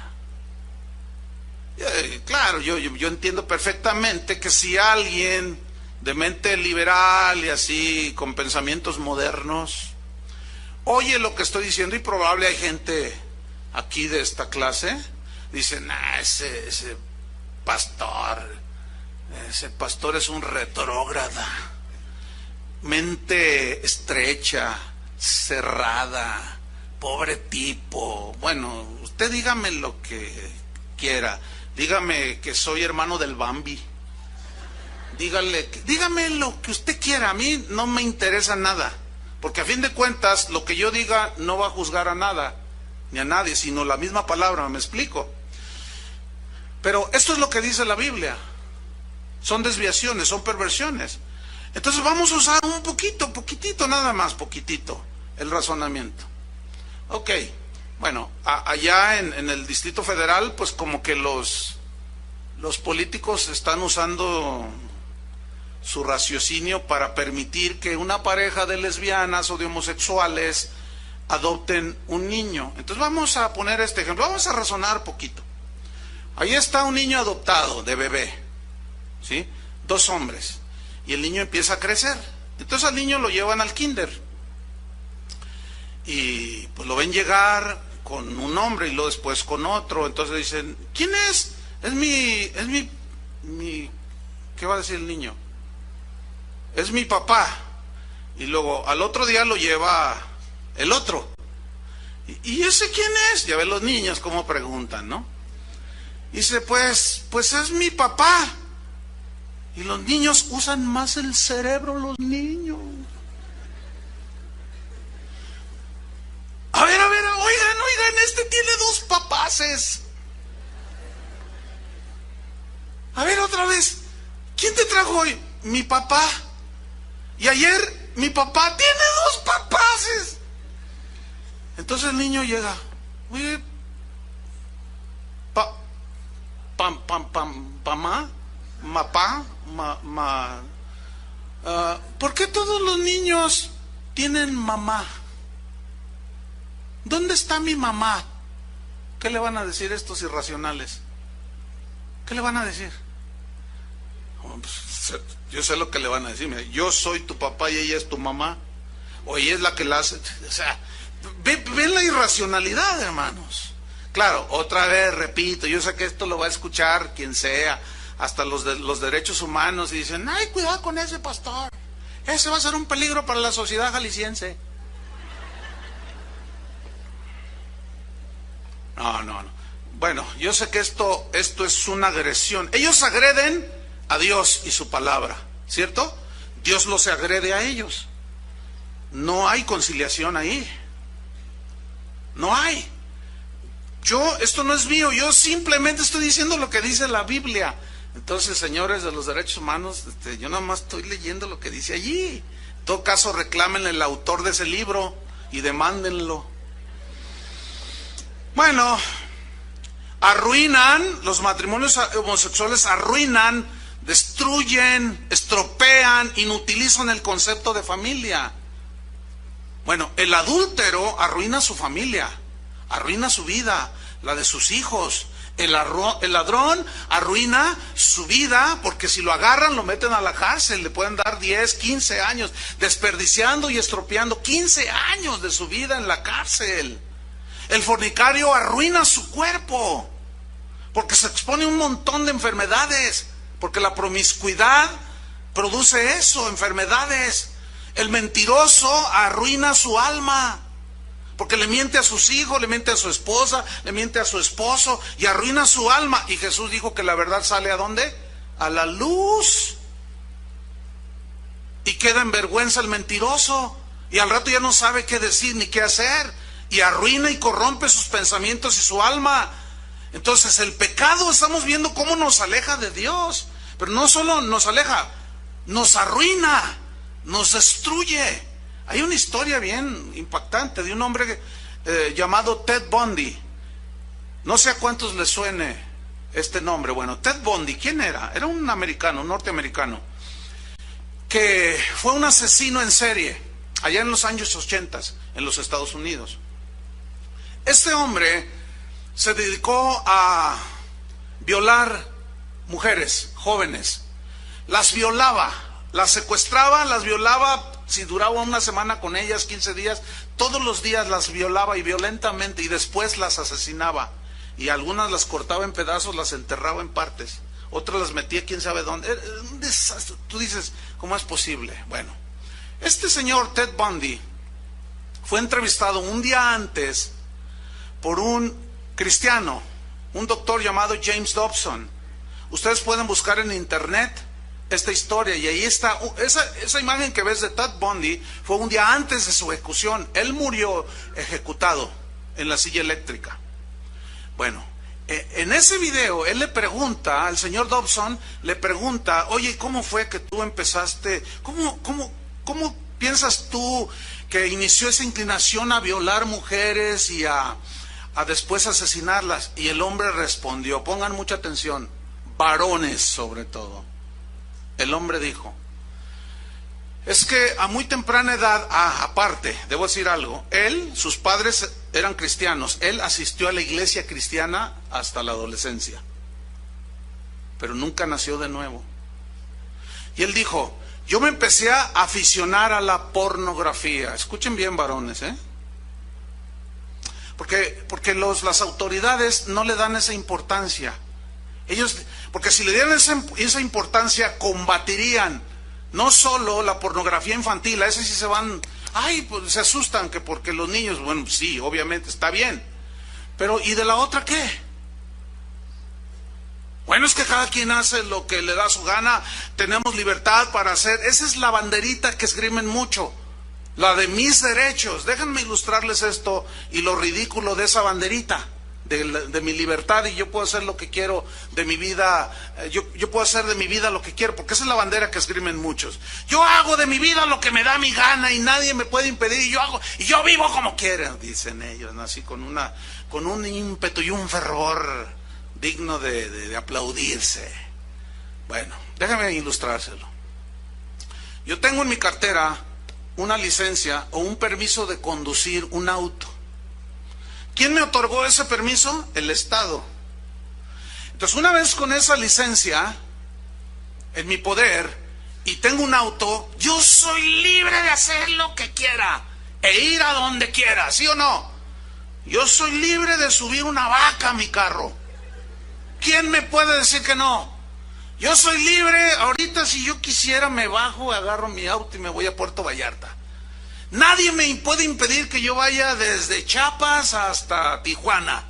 Claro, yo entiendo perfectamente que si alguien de mente liberal y así, con pensamientos modernos, oye lo que estoy diciendo, y probable hay gente aquí de esta clase, dicen, ese pastor es un retrógrada, mente estrecha, cerrada, pobre tipo. Bueno, usted dígame lo que quiera. Dígame que soy hermano del Bambi. Dígame lo que usted quiera. A mí no me interesa nada, porque a fin de cuentas lo que yo diga no va a juzgar a nada ni a nadie, sino la misma palabra. ¿Me explico? Pero esto es lo que dice la Biblia. Son desviaciones, son perversiones. Entonces vamos a usar un poquitito nada más, poquitito, el razonamiento. Ok. Bueno, allá en el Distrito Federal, pues como que los políticos están usando su raciocinio para permitir que una pareja de lesbianas o de homosexuales adopten un niño. Entonces vamos a poner este ejemplo, vamos a razonar poquito. Ahí está un niño adoptado de bebé, ¿sí? 2 hombres, y el niño empieza a crecer. Entonces al niño lo llevan al kinder, y pues lo ven llegar con un hombre y luego después con otro. Entonces dicen, ¿quién es? Es mi, ¿qué va a decir el niño? Es mi papá. Y luego al otro día lo lleva el otro. ¿Y ese quién es? Ya ven los niños cómo preguntan, ¿no? Y dice, pues es mi papá. Y los niños usan más el cerebro, los niños. A ver, oigan, este tiene 2 papaces. A ver, otra vez, ¿quién te trajo hoy? Mi papá. Y ayer mi papá tiene 2 papaces. Entonces el niño llega, oye, ¿por qué todos los niños tienen mamá? ¿Dónde está mi mamá? ¿Qué le van a decir estos irracionales? ¿Qué le van a decir? Yo sé lo que le van a decir. Mira, yo soy tu papá y ella es tu mamá, o ella es la que la hace. O sea, ven la irracionalidad, hermanos. Claro, otra vez repito, yo sé que esto lo va a escuchar quien sea, hasta los de los derechos humanos, y dicen, ay, cuidado con ese pastor, ese va a ser un peligro para la sociedad jalisciense. No. Bueno, yo sé que esto es una agresión. Ellos agreden a Dios y su palabra, ¿cierto? Dios los agrede a ellos. No hay conciliación ahí. No hay. Esto no es mío, yo simplemente estoy diciendo lo que dice la Biblia. Entonces, señores de los derechos humanos, yo nada más estoy leyendo lo que dice allí. En todo caso, reclámenle al autor de ese libro y demándenlo. Bueno, arruinan, los matrimonios homosexuales arruinan, destruyen, estropean, inutilizan el concepto de familia. Bueno, el adúltero arruina su familia, arruina su vida, la de sus hijos. El ladrón arruina su vida porque si lo agarran lo meten a la cárcel, le pueden dar 10, 15 años, desperdiciando y estropeando 15 años de su vida en la cárcel. El fornicario arruina su cuerpo porque se expone a un montón de enfermedades, porque la promiscuidad produce eso, enfermedades. El mentiroso arruina su alma porque le miente a sus hijos, le miente a su esposa, le miente a su esposo y arruina su alma. Y Jesús dijo que la verdad sale ¿a dónde? A la luz. Y queda en vergüenza el mentiroso y al rato ya no sabe qué decir ni qué hacer y arruina y corrompe sus pensamientos y su alma. Entonces el pecado, estamos viendo cómo nos aleja de Dios, pero no solo nos aleja, nos arruina, nos destruye. Hay una historia bien impactante de un hombre llamado Ted Bundy. No sé a cuántos les suene este nombre. Bueno, Ted Bundy, ¿quién era? Era un americano, un norteamericano, que fue un asesino en serie allá en los años 80 en los Estados Unidos. Este hombre se dedicó a violar mujeres jóvenes. Las violaba, las secuestraba, las violaba. Si duraba una semana con ellas, 15 días, todos los días las violaba y violentamente, y después las asesinaba. Y algunas las cortaba en pedazos, las enterraba en partes. Otras las metía quién sabe dónde. Era un desastre. Tú dices, ¿cómo es posible? Bueno, este señor Ted Bundy fue entrevistado un día antes por un cristiano, un doctor llamado James Dobson. Ustedes pueden buscar en internet esta historia y ahí está. Esa imagen que ves de Ted Bundy fue un día antes de su ejecución. Él murió ejecutado en la silla eléctrica. Bueno, en ese video él le pregunta al señor Dobson, le pregunta, oye, ¿cómo fue que tú empezaste? ¿Cómo piensas tú que inició esa inclinación a violar mujeres y a después asesinarlas? Y el hombre respondió, pongan mucha atención, varones sobre todo. El hombre dijo, es que a muy temprana edad, aparte, debo decir algo, sus padres eran cristianos, él asistió a la iglesia cristiana hasta la adolescencia, pero nunca nació de nuevo. Y él dijo, yo me empecé a aficionar a la pornografía. Escuchen bien, varones, porque las autoridades no le dan esa importancia. Porque si le dieran esa importancia, combatirían no solo la pornografía infantil. A ese sí se van, pues se asustan que porque los niños, bueno, sí, obviamente, está bien. Pero, ¿y de la otra qué? Bueno, es que cada quien hace lo que le da su gana, tenemos libertad para hacer. Esa es la banderita que esgrimen mucho, la de mis derechos. Déjenme ilustrarles esto y lo ridículo de esa banderita. De mi libertad, y yo puedo hacer lo que quiero de mi vida, yo puedo hacer de mi vida lo que quiero, porque esa es la bandera que esgrimen muchos. Yo hago de mi vida lo que me da mi gana y nadie me puede impedir, y yo vivo como quiero, dicen ellos, ¿no? Así con un ímpetu y un fervor digno de aplaudirse. Bueno, déjame ilustrárselo. Yo tengo en mi cartera una licencia o un permiso de conducir un auto. ¿Quién me otorgó ese permiso? El Estado. Entonces, una vez con esa licencia en mi poder y tengo un auto, yo soy libre de hacer lo que quiera e ir a donde quiera, ¿sí o no? Yo soy libre de subir una vaca a mi carro. ¿Quién me puede decir que no? Yo soy libre, ahorita si yo quisiera me bajo, agarro mi auto y me voy a Puerto Vallarta. Nadie me puede impedir que yo vaya desde Chiapas hasta Tijuana.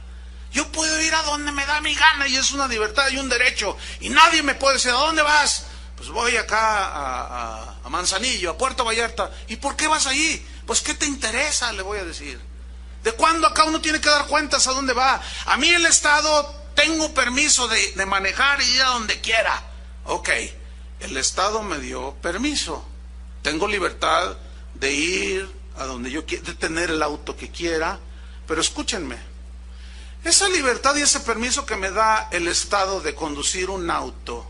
Yo puedo ir a donde me da mi gana y es una libertad y un derecho. Y nadie me puede decir, ¿a dónde vas? Pues voy acá a Manzanillo, a Puerto Vallarta. ¿Y por qué vas allí? Pues ¿qué te interesa? Le voy a decir. ¿De cuándo acá uno tiene que dar cuentas a dónde va? A mí el Estado, tengo permiso de manejar y ir a donde quiera. Ok, el Estado me dio permiso. Tengo libertad de ir a donde yo quiera, de tener el auto que quiera, pero escúchenme, esa libertad y ese permiso que me da el Estado de conducir un auto,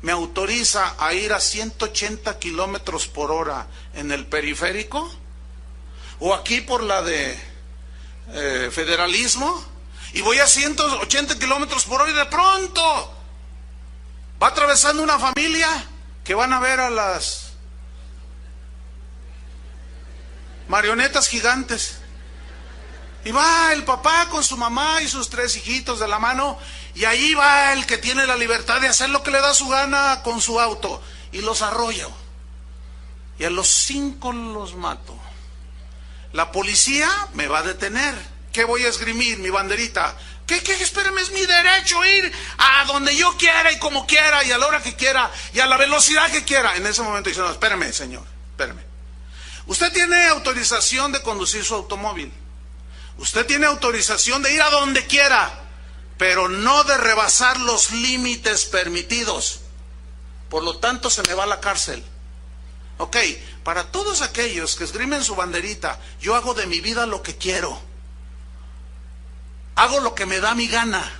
me autoriza a ir a 180 kilómetros por hora en el periférico, o aquí por la de Federalismo, y voy a 180 kilómetros por hora y de pronto va atravesando una familia que van a ver a las marionetas gigantes. Y va el papá con su mamá y sus 3 hijitos de la mano, y ahí va el que tiene la libertad de hacer lo que le da su gana con su auto, y los arrolla. Y a los 5 los mato. La policía me va a detener. ¿Qué voy a esgrimir? Mi banderita. ¿Qué? Espérame, es mi derecho ir a donde yo quiera y como quiera y a la hora que quiera y a la velocidad que quiera. En ese momento dice, no, espérame, señor, espérame. Usted tiene autorización de conducir su automóvil. Usted tiene autorización de ir a donde quiera, pero no de rebasar los límites permitidos. Por lo tanto, se me va a la cárcel. Ok, para todos aquellos que esgrimen su banderita, yo hago de mi vida lo que quiero. Hago lo que me da mi gana.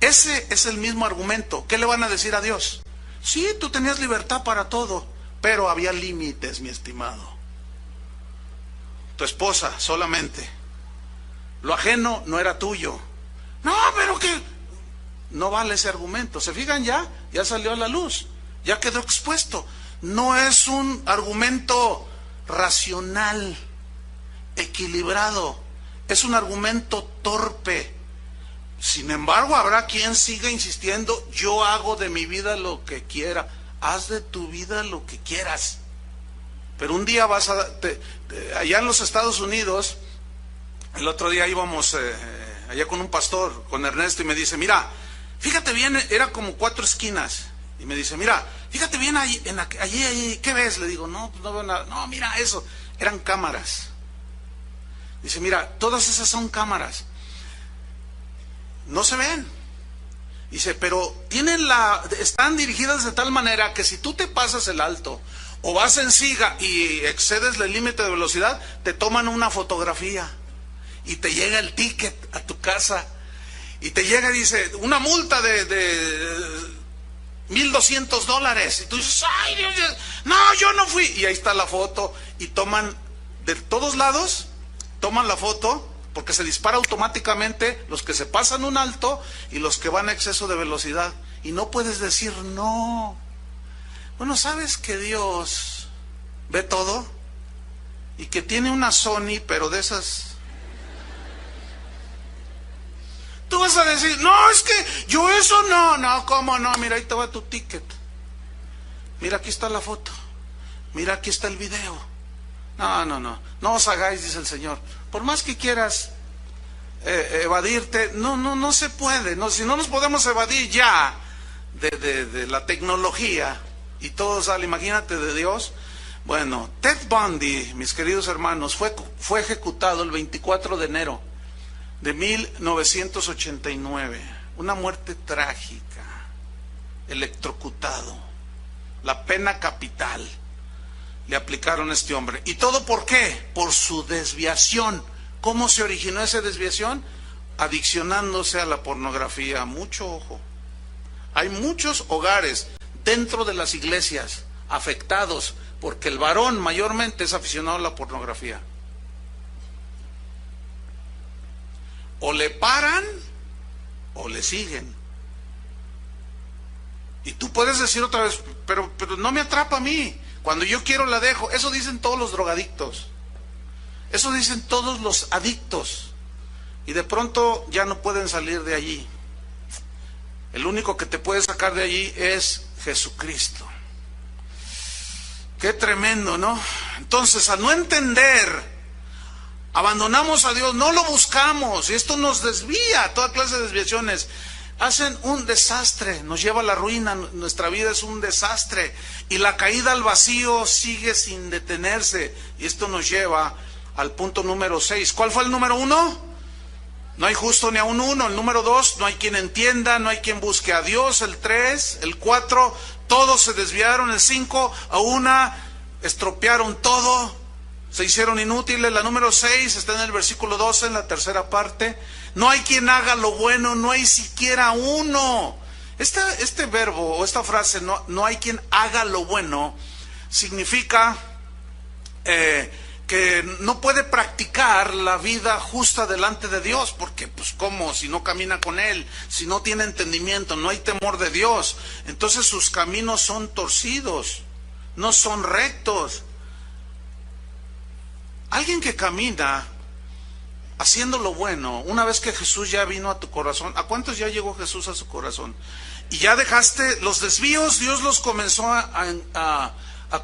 Ese es el mismo argumento. ¿Qué le van a decir a Dios? Sí, tú tenías libertad para todo, pero había límites, mi estimado. Tu esposa solamente. Lo ajeno no era tuyo. No, pero que no vale ese argumento. ¿Se fijan ya? Ya salió a la luz. Ya quedó expuesto. No es un argumento racional, equilibrado. Es un argumento torpe. Sin embargo, habrá quien siga insistiendo, yo hago de mi vida lo que quiera. Haz de tu vida lo que quieras. Pero un día vas a... allá en los Estados Unidos, el otro día íbamos allá con un pastor, con Ernesto, y me dice, mira, fíjate bien, era como 4 esquinas. Y me dice, mira, fíjate bien allí, ¿qué ves? Le digo, no, pues no veo nada. No, mira eso, eran cámaras. Dice, mira, todas esas son cámaras. No se ven. Dice, pero están dirigidas de tal manera que si tú te pasas el alto o vas en siga y excedes el límite de velocidad, te toman una fotografía y te llega el ticket a tu casa y te llega, dice, una multa de $1,200 y tú dices, ay Dios, no, yo no fui, y ahí está la foto y toman de todos lados, toman la foto porque se dispara automáticamente los que se pasan un alto y los que van a exceso de velocidad y no puedes decir no. Bueno, ¿sabes que Dios ve todo? Y que tiene una Sony, pero de esas... Tú vas a decir, no, es que yo eso no, ¿cómo no? Mira, ahí te va tu ticket. Mira, aquí está la foto. Mira, aquí está el video. No os hagáis, dice el Señor. Por más que quieras evadirte, no se puede. No, si no nos podemos evadir ya de la tecnología y todo sale, imagínate de Dios. Bueno, Ted Bundy, mis queridos hermanos, fue ejecutado el 24 de enero de 1989, una muerte trágica, electrocutado, la pena capital le aplicaron a este hombre. ¿Y todo por qué? Por su desviación. ¿Cómo se originó esa desviación? Adiccionándose a la pornografía. Mucho ojo. Hay muchos hogares dentro de las iglesias afectados porque el varón mayormente es aficionado a la pornografía. O le paran o le siguen. Y tú puedes decir otra vez, pero no me atrapa a mí. Cuando yo quiero la dejo. Eso dicen todos los drogadictos. Eso dicen todos los adictos. Y de pronto ya no pueden salir de allí. El único que te puede sacar de allí es Jesucristo. Qué tremendo, ¿no? Entonces, al no entender, abandonamos a Dios, no lo buscamos, y esto nos desvía, toda clase de desviaciones hacen un desastre, nos lleva a la ruina, nuestra vida es un desastre, y la caída al vacío sigue sin detenerse, y esto nos lleva al punto número 6. ¿Cuál fue el número 1? No hay justo ni aun uno. El número 2, no hay quien entienda, no hay quien busque a Dios. El 3, el 4, todos se desviaron. El 5, a una estropearon todo, se hicieron inútiles. La número 6 está en el versículo 12, en la tercera parte. No hay quien haga lo bueno, no hay siquiera uno. Este verbo o esta frase, no hay quien haga lo bueno, significa que no puede practicar la vida justa delante de Dios, porque pues cómo, si no camina con Él, si no tiene entendimiento, no hay temor de Dios, entonces sus caminos son torcidos, no son rectos. Alguien que camina haciendo lo bueno, una vez que Jesús ya vino a tu corazón, ¿a cuántos ya llegó Jesús a su corazón? Y ya dejaste los desvíos, Dios los comenzó a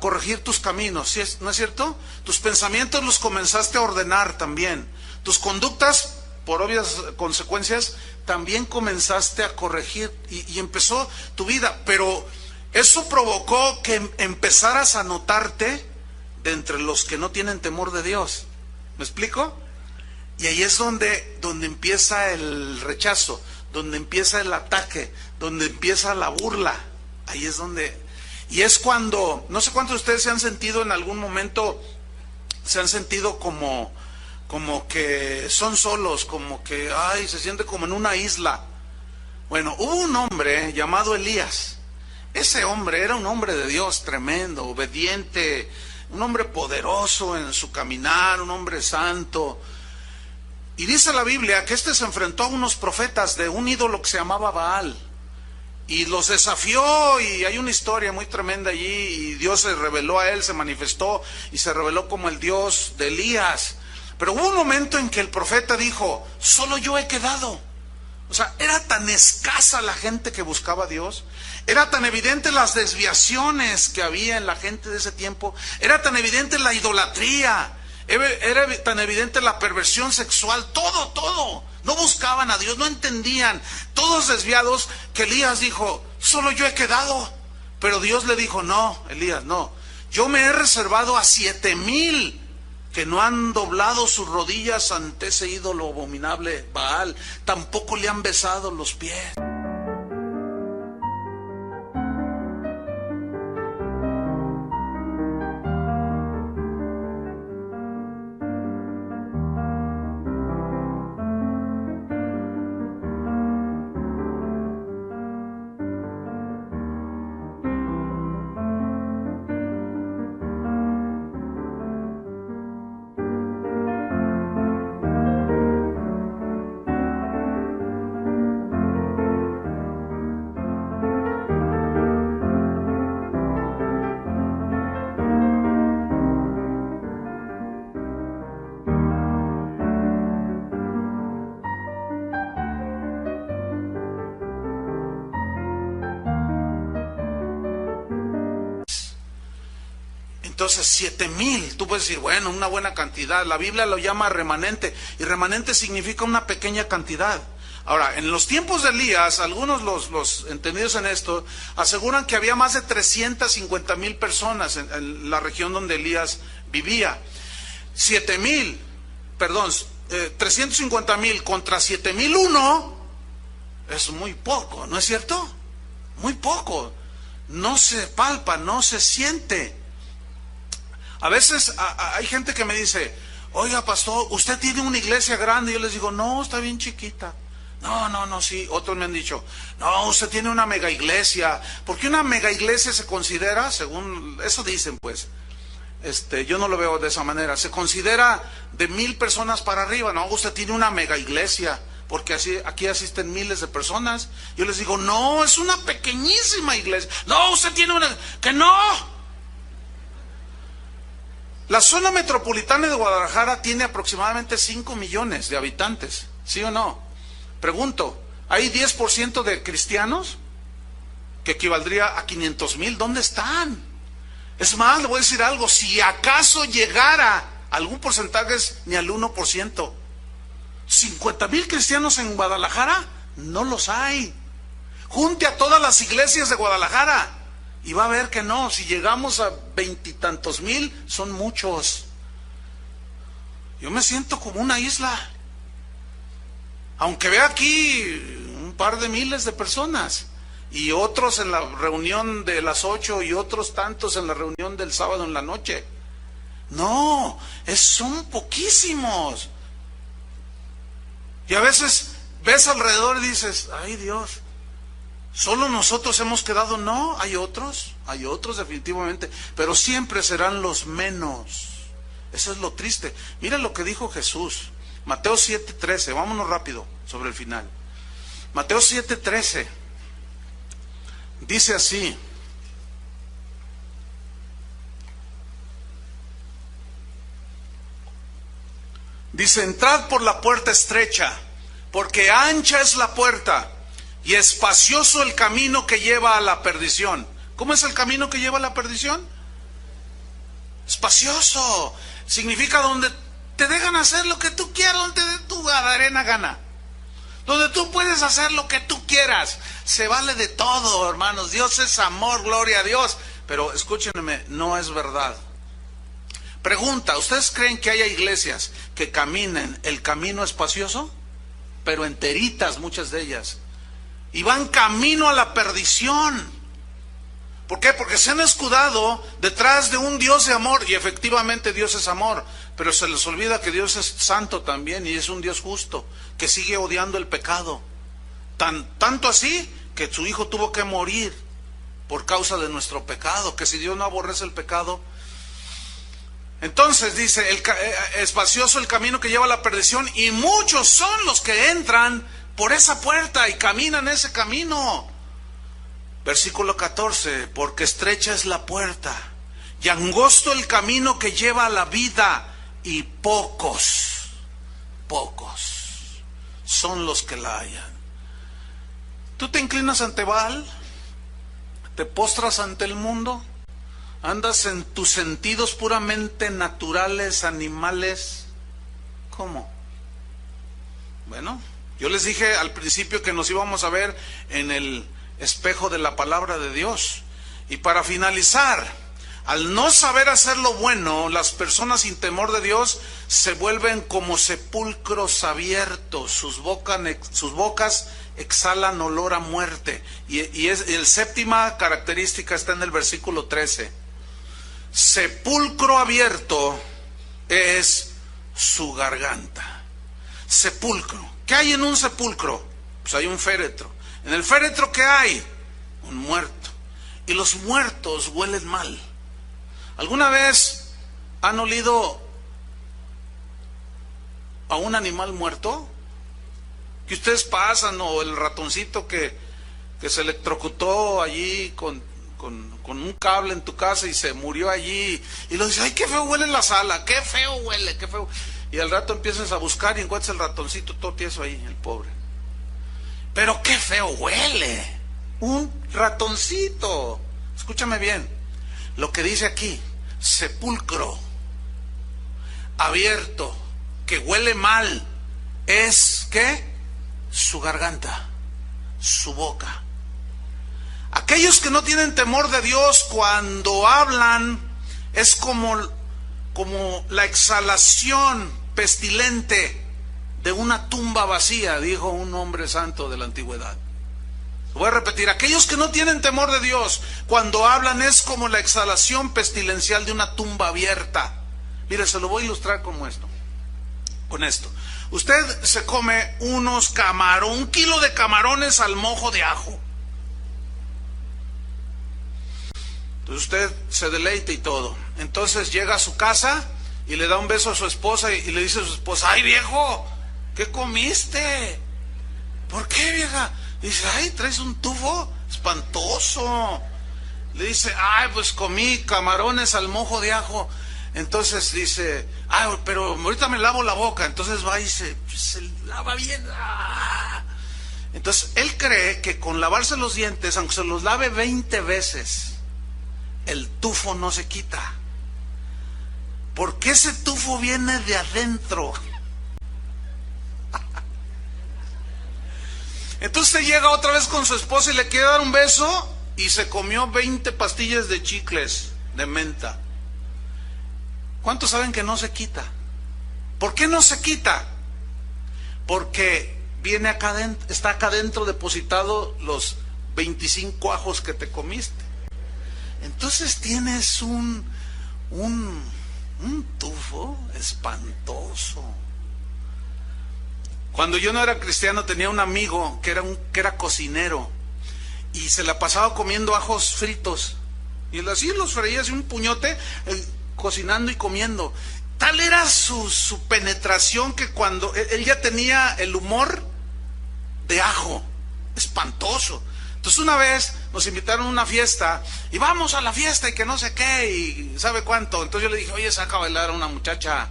corregir tus caminos, ¿sí ¿no es cierto? Tus pensamientos los comenzaste a ordenar también. Tus conductas, por obvias consecuencias, también comenzaste a corregir y empezó tu vida. Pero eso provocó que empezaras a notarte de entre los que no tienen temor de Dios. ¿Me explico? Y ahí es donde empieza el rechazo, donde empieza el ataque, donde empieza la burla. Ahí es donde... Y es cuando, no sé cuántos de ustedes se han sentido en algún momento, se han sentido como que son solos, como que, se siente como en una isla. Bueno, hubo un hombre llamado Elías. Ese hombre era un hombre de Dios tremendo, obediente, un hombre poderoso en su caminar, un hombre santo. Y dice la Biblia que se enfrentó a unos profetas de un ídolo que se llamaba Baal. Y los desafió, y hay una historia muy tremenda allí, y Dios se reveló a él, se manifestó, y se reveló como el Dios de Elías. Pero hubo un momento en que el profeta dijo, solo yo he quedado. O sea, era tan escasa la gente que buscaba a Dios, era tan evidente las desviaciones que había en la gente de ese tiempo, era tan evidente la idolatría, era tan evidente la perversión sexual, todo. No buscaban a Dios, no entendían, todos desviados, que Elías dijo, solo yo he quedado. Pero Dios le dijo, no, Elías, no. Yo me he reservado a 7,000 que no han doblado sus rodillas ante ese ídolo abominable Baal, tampoco le han besado los pies. Entonces 7,000, tú puedes decir, bueno, una buena cantidad. La Biblia lo llama remanente, y remanente significa una pequeña cantidad. Ahora, en los tiempos de Elías, algunos los entendidos en esto aseguran que había más de 350,000 personas en la región donde Elías vivía. 350,000 contra 7,001 es muy poco, ¿no es cierto? Muy poco. No se palpa, no se siente. A veces hay gente que me dice, oiga pastor, usted tiene una iglesia grande. Yo les digo, no, está bien chiquita. No, sí. Otros me han dicho, no, usted tiene una mega iglesia. Porque una mega iglesia se considera, según eso dicen pues, yo no lo veo de esa manera, se considera de 1,000 personas para arriba. No, usted tiene una mega iglesia, porque aquí asisten miles de personas. Yo les digo, no, es una pequeñísima iglesia. No, usted tiene una, que no. La zona metropolitana de Guadalajara tiene aproximadamente 5 millones de habitantes, ¿sí o no? Pregunto, ¿hay 10% de cristianos? Que equivaldría a 500,000, ¿dónde están? Es más, le voy a decir algo, si acaso llegara algún porcentaje, es ni al 1%. 50,000 cristianos en Guadalajara, no los hay. Junte a todas las iglesias de Guadalajara y va a ver que no, si llegamos a 20 y tantos mil, son muchos. Yo me siento como una isla, aunque vea aquí un par de miles de personas. y otros en la reunión de las 8 y otros tantos en la reunión del sábado en la noche. No, son poquísimos. Y a veces ves alrededor y dices, ay Dios, ¿solo nosotros hemos quedado? No, hay otros definitivamente, pero siempre serán los menos. Eso es lo triste. Mira lo que dijo Jesús, Mateo 7:13, vámonos rápido sobre el final. Mateo 7:13 dice así: dice, entrad por la puerta estrecha, porque ancha es la puerta y espacioso el camino que lleva a la perdición. ¿Cómo es el camino que lleva a la perdición? Espacioso. Significa donde te dejan hacer lo que tú quieras, donde tu arena gana. Donde tú puedes hacer lo que tú quieras. Se vale de todo, hermanos. Dios es amor, gloria a Dios. Pero escúchenme, no es verdad. Pregunta, ¿ustedes creen que haya iglesias que caminen el camino espacioso? Pero enteritas muchas de ellas. Y van camino a la perdición. ¿Por qué? Porque se han escudado detrás de un Dios de amor, y efectivamente Dios es amor, pero se les olvida que Dios es santo también, y es un Dios justo, que sigue odiando el pecado. Tanto así, que su Hijo tuvo que morir por causa de nuestro pecado, que si Dios no aborrece el pecado. Entonces dice, espacioso el camino que lleva a la perdición, y muchos son los que entran por esa puerta y caminan ese camino. Versículo 14, porque estrecha es la puerta y angosto el camino que lleva a la vida, y pocos son los que la hallan. ¿Tú te inclinas ante Baal? ¿Te postras ante el mundo? ¿Andas en tus sentidos puramente naturales, animales? ¿Cómo? Bueno, yo les dije al principio que nos íbamos a ver en el espejo de la palabra de Dios. Y para finalizar, al no saber hacer lo bueno, las personas sin temor de Dios se vuelven como sepulcros abiertos, sus bocas exhalan olor a muerte. Y la séptima característica está en el versículo 13. Sepulcro abierto es su garganta. Sepulcro. ¿Qué hay en un sepulcro? Pues hay un féretro. En el féretro, ¿qué hay? Un muerto. Y los muertos huelen mal. ¿Alguna vez han olido a un animal muerto? Que ustedes pasan, o el ratoncito que se electrocutó allí con un cable en tu casa y se murió allí, y lo dice, ay, qué feo huele en la sala, qué feo huele, qué feo. Y al rato empiezas a buscar y encuentras el ratoncito todo tieso ahí, el pobre. Pero qué feo huele, un ratoncito. Escúchame bien, lo que dice aquí, sepulcro abierto, que huele mal, es ¿qué? Su garganta, su boca. Aquellos que no tienen temor de Dios, cuando hablan, es como la exhalación pestilente de una tumba vacía, dijo un hombre santo de la antigüedad. Voy a repetir, aquellos que no tienen temor de Dios, cuando hablan es como la exhalación pestilencial de una tumba abierta. Mire, se lo voy a ilustrar con esto. Usted se come un kilo de camarones al mojo de ajo. Entonces usted se deleita y todo. Entonces llega a su casa y le da un beso a su esposa y le dice a su esposa, ay viejo, ¿qué comiste? ¿Por qué, vieja? Dice, ay, traes un tufo espantoso. Le dice, ay, pues comí camarones al mojo de ajo. Entonces dice, ay, pero ahorita me lavo la boca. Entonces va y se lava bien. Entonces él cree que con lavarse los dientes, aunque se los lave 20 veces, el tufo no se quita. Porque ese tufo viene de adentro. Entonces se llega otra vez con su esposa y le quiere dar un beso y se comió 20 pastillas de chicles de menta. ¿Cuántos saben que no se quita? ¿Por qué no se quita? Porque viene acá dentro, está acá dentro depositado los 25 ajos que te comiste. Entonces tienes un tufo espantoso. Cuando yo no era cristiano tenía un amigo que era cocinero y se la pasaba comiendo ajos fritos. Y él así los freía así un puñote, cocinando y comiendo. Tal era su penetración que cuando él ya tenía el humor de ajo, espantoso. Entonces una vez nos invitaron a una fiesta y vamos a la fiesta y que no sé qué y sabe cuánto. Entonces yo le dije, oye, saca a bailar a una muchacha.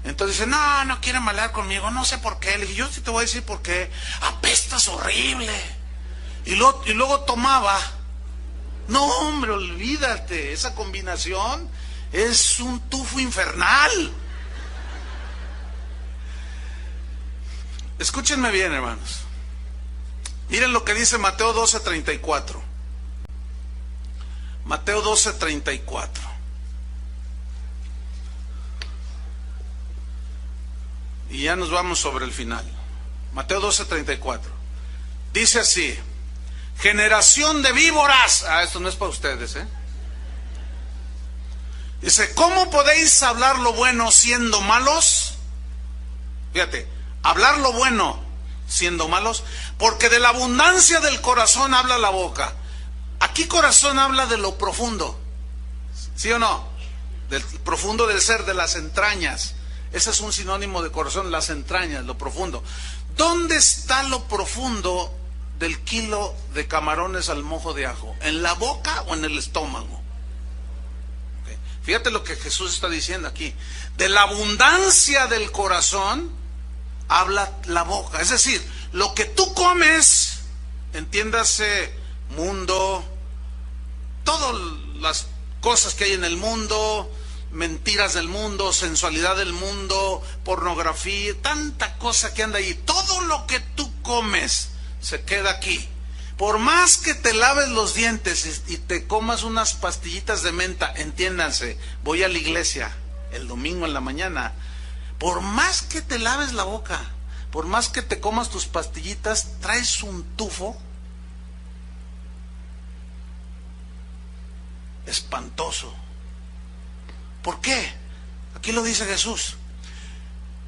Entonces dice, no quieren bailar conmigo, no sé por qué. Le dije, yo sí te voy a decir por qué. Apestas horrible. Y luego tomaba. No, hombre, olvídate, esa combinación es un tufo infernal. Escúchenme bien, hermanos. Miren lo que dice Mateo 12:34. Mateo 12:34. Y ya nos vamos sobre el final. Mateo 12:34. Dice así: generación de víboras. Esto no es para ustedes, Dice, ¿cómo podéis hablar lo bueno siendo malos? Fíjate, hablar lo bueno siendo malos, porque de la abundancia del corazón habla la boca. Aquí corazón habla de lo profundo, ¿sí o no? Del profundo del ser, de las entrañas. Ese es un sinónimo de corazón, las entrañas, lo profundo. ¿Dónde está lo profundo del kilo de camarones al mojo de ajo? ¿En la boca o en el estómago? Okay. Fíjate lo que Jesús está diciendo aquí. De la abundancia del corazón habla la boca. Es decir, lo que tú comes, entiéndase, mundo, todas las cosas que hay en el mundo, mentiras del mundo, sensualidad del mundo, pornografía, tanta cosa que anda ahí. Todo lo que tú comes se queda aquí. Por más que te laves los dientes y te comas unas pastillitas de menta, entiéndanse, voy a la iglesia el domingo en la mañana, por más que te laves la boca, por más que te comas tus pastillitas, traes un tufo espantoso. ¿Por qué? Aquí lo dice Jesús.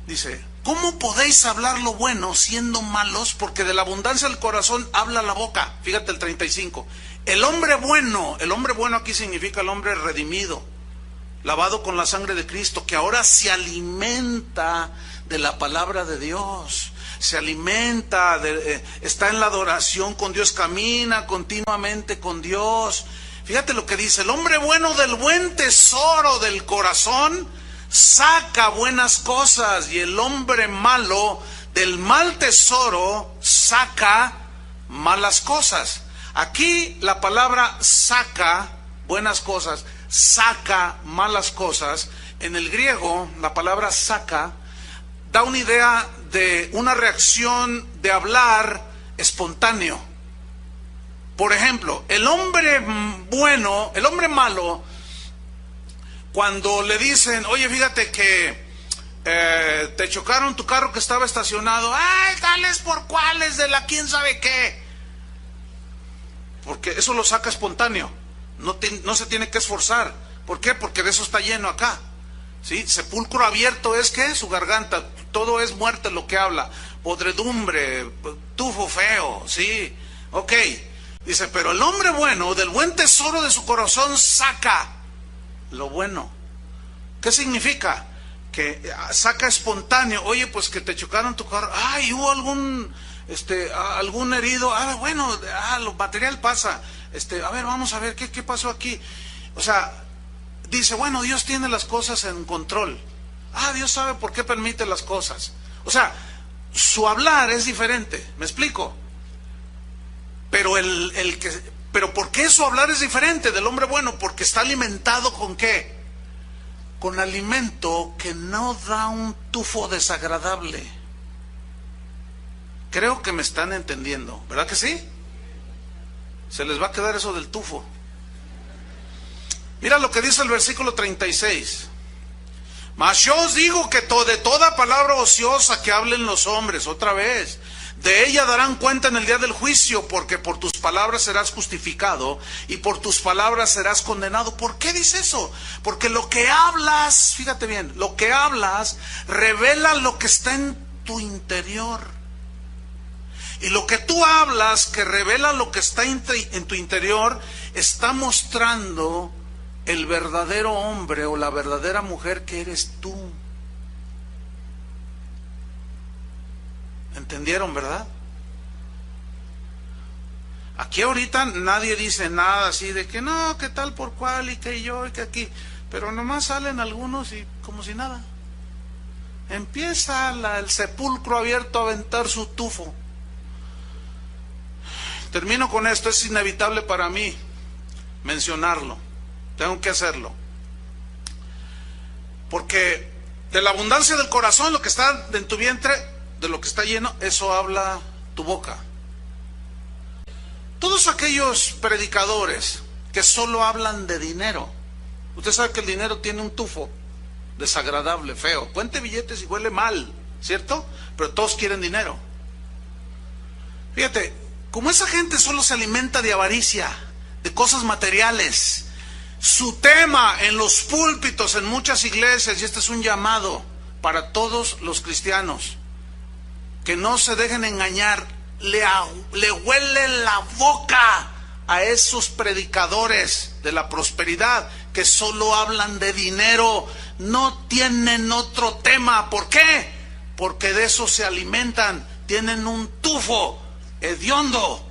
Dice, ¿cómo podéis hablar lo bueno siendo malos? Porque de la abundancia del corazón habla la boca. Fíjate el 35. El hombre bueno aquí significa el hombre redimido, lavado con la sangre de Cristo, que ahora se alimenta de la palabra de Dios, se alimenta, está en la adoración con Dios, camina continuamente con Dios. Fíjate lo que dice, el hombre bueno del buen tesoro del corazón saca buenas cosas, y el hombre malo del mal tesoro saca malas cosas. Aquí la palabra saca buenas cosas, saca malas cosas. En el griego la palabra saca da una idea de una reacción de hablar espontáneo. Por ejemplo, el hombre bueno, el hombre malo, cuando le dicen, oye, fíjate que te chocaron tu carro que estaba estacionado, tales por cuales de la quién sabe qué, porque eso lo saca espontáneo, no se tiene que esforzar. ¿Por qué? Porque de eso está lleno acá, ¿sí? Sepulcro abierto es que su garganta, todo es muerte lo que habla, podredumbre, tufo feo, ¿sí? Ok. Dice, pero el hombre bueno, del buen tesoro de su corazón saca lo bueno. ¿Qué significa? Que saca espontáneo. Oye, pues que te chocaron tu carro. Hubo algún herido. Lo material pasa. A ver, vamos a ver, ¿qué pasó aquí? O sea, dice, bueno, Dios tiene las cosas en control. Dios sabe por qué permite las cosas. O sea, su hablar es diferente. ¿Me explico? Pero ¿por qué su hablar es diferente del hombre bueno? Porque está alimentado ¿con qué? Con alimento que no da un tufo desagradable. Creo que me están entendiendo, ¿verdad que sí? Se les va a quedar eso del tufo. Mira lo que dice el versículo 36. Mas yo os digo que de toda palabra ociosa que hablen los hombres, otra vez, De ella darán cuenta en el día del juicio, porque por tus palabras serás justificado y por tus palabras serás condenado. ¿Por qué dice eso? Porque lo que hablas, fíjate bien, lo que hablas revela lo que está en tu interior. Y lo que tú hablas, que revela lo que está en tu interior, está mostrando el verdadero hombre o la verdadera mujer que eres tú. ¿Entendieron, verdad? Aquí ahorita nadie dice nada así de que no, que tal por cual y que yo y que aquí. Pero nomás salen algunos y como si nada. Empieza el sepulcro abierto a aventar su tufo. Termino con esto, es inevitable para mí mencionarlo. Tengo que hacerlo. Porque de la abundancia del corazón, lo que está en tu vientre, de lo que está lleno, eso habla tu boca. Todos aquellos predicadores que solo hablan de dinero. Usted sabe que el dinero tiene un tufo desagradable, feo. Cuente billetes y huele mal, ¿cierto? Pero todos quieren dinero. Fíjate, como esa gente solo se alimenta de avaricia, de cosas materiales, su tema en los púlpitos, en muchas iglesias, y este es un llamado para todos los cristianos, que no se dejen engañar, le huele la boca a esos predicadores de la prosperidad que solo hablan de dinero, no tienen otro tema. ¿Por qué? Porque de eso se alimentan, tienen un tufo hediondo.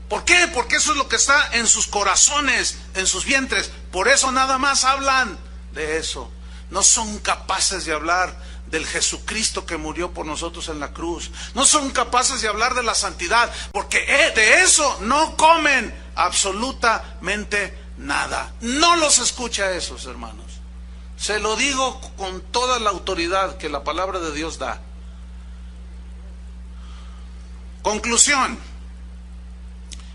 ¿Por qué? Porque eso es lo que está en sus corazones, en sus vientres. Por eso nada más hablan de eso. No son capaces de hablar del Jesucristo que murió por nosotros en la cruz. No son capaces de hablar de la santidad, porque de eso no comen absolutamente nada. No los escucha esos, hermanos. Se lo digo con toda la autoridad que la palabra de Dios da. Conclusión.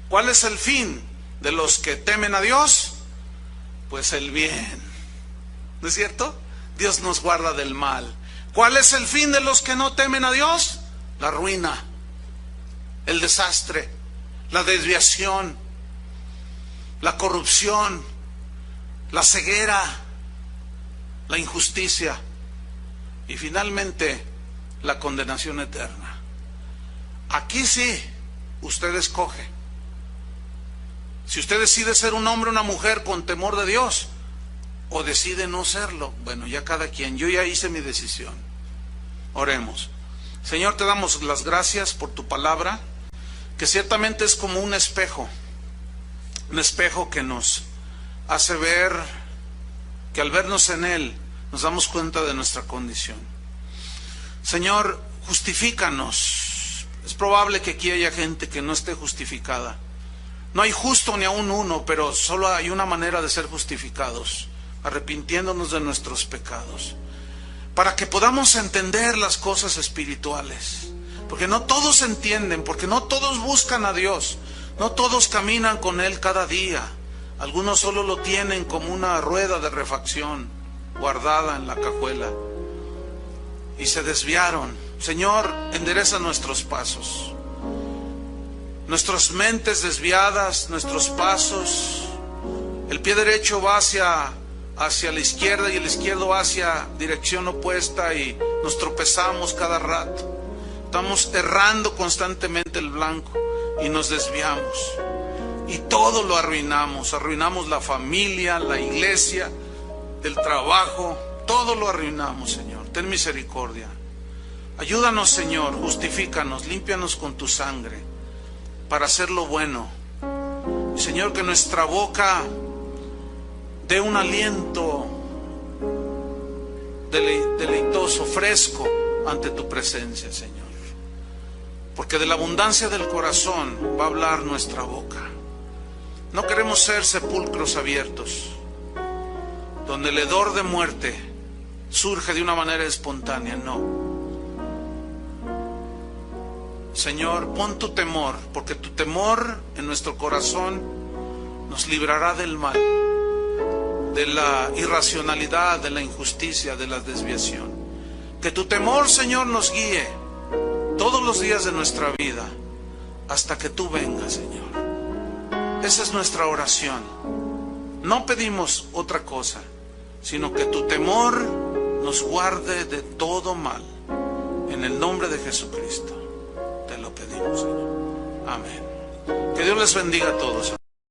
¿Cuál es el fin de los que temen a Dios? Pues el bien. ¿No es cierto? Dios nos guarda del mal. ¿Cuál es el fin de los que no temen a Dios? La ruina, el desastre, la desviación, la corrupción, la ceguera, la injusticia y finalmente la condenación eterna. Aquí sí, usted escoge. Si usted decide ser un hombre o una mujer con temor de Dios, o decide no serlo, bueno, ya cada quien. Yo ya hice mi decisión. Oremos. Señor, te damos las gracias por tu palabra, que ciertamente es como un espejo que nos hace ver, que al vernos en él nos damos cuenta de nuestra condición. Señor, justifícanos. Es probable que aquí haya gente que no esté justificada. No hay justo ni aún uno, pero solo hay una manera de ser justificados: arrepintiéndonos de nuestros pecados, para que podamos entender las cosas espirituales, porque no todos entienden, porque no todos buscan a Dios, no todos caminan con Él cada día. Algunos solo lo tienen como una rueda de refacción guardada en la cajuela y se desviaron. Señor, endereza nuestros pasos, nuestras mentes desviadas, nuestros pasos. El pie derecho va hacia la izquierda y el izquierdo va hacia dirección opuesta y nos tropezamos cada rato. Estamos errando constantemente el blanco y nos desviamos. Y todo lo arruinamos. Arruinamos la familia, la iglesia, el trabajo. Todo lo arruinamos, Señor. Ten misericordia. Ayúdanos, Señor. Justifícanos. Límpianos con tu sangre para hacer lo bueno. Y, Señor, que nuestra boca dé un aliento deleitoso, fresco ante tu presencia, Señor. Porque de la abundancia del corazón va a hablar nuestra boca. No queremos ser sepulcros abiertos, donde el hedor de muerte surge de una manera espontánea, no. Señor, pon tu temor, porque tu temor en nuestro corazón nos librará del mal, de la irracionalidad, de la injusticia, de la desviación. Que tu temor, Señor, nos guíe todos los días de nuestra vida, hasta que tú vengas, Señor. Esa es nuestra oración. No pedimos otra cosa, sino que tu temor nos guarde de todo mal. En el nombre de Jesucristo te lo pedimos, Señor. Amén. Que Dios les bendiga a todos.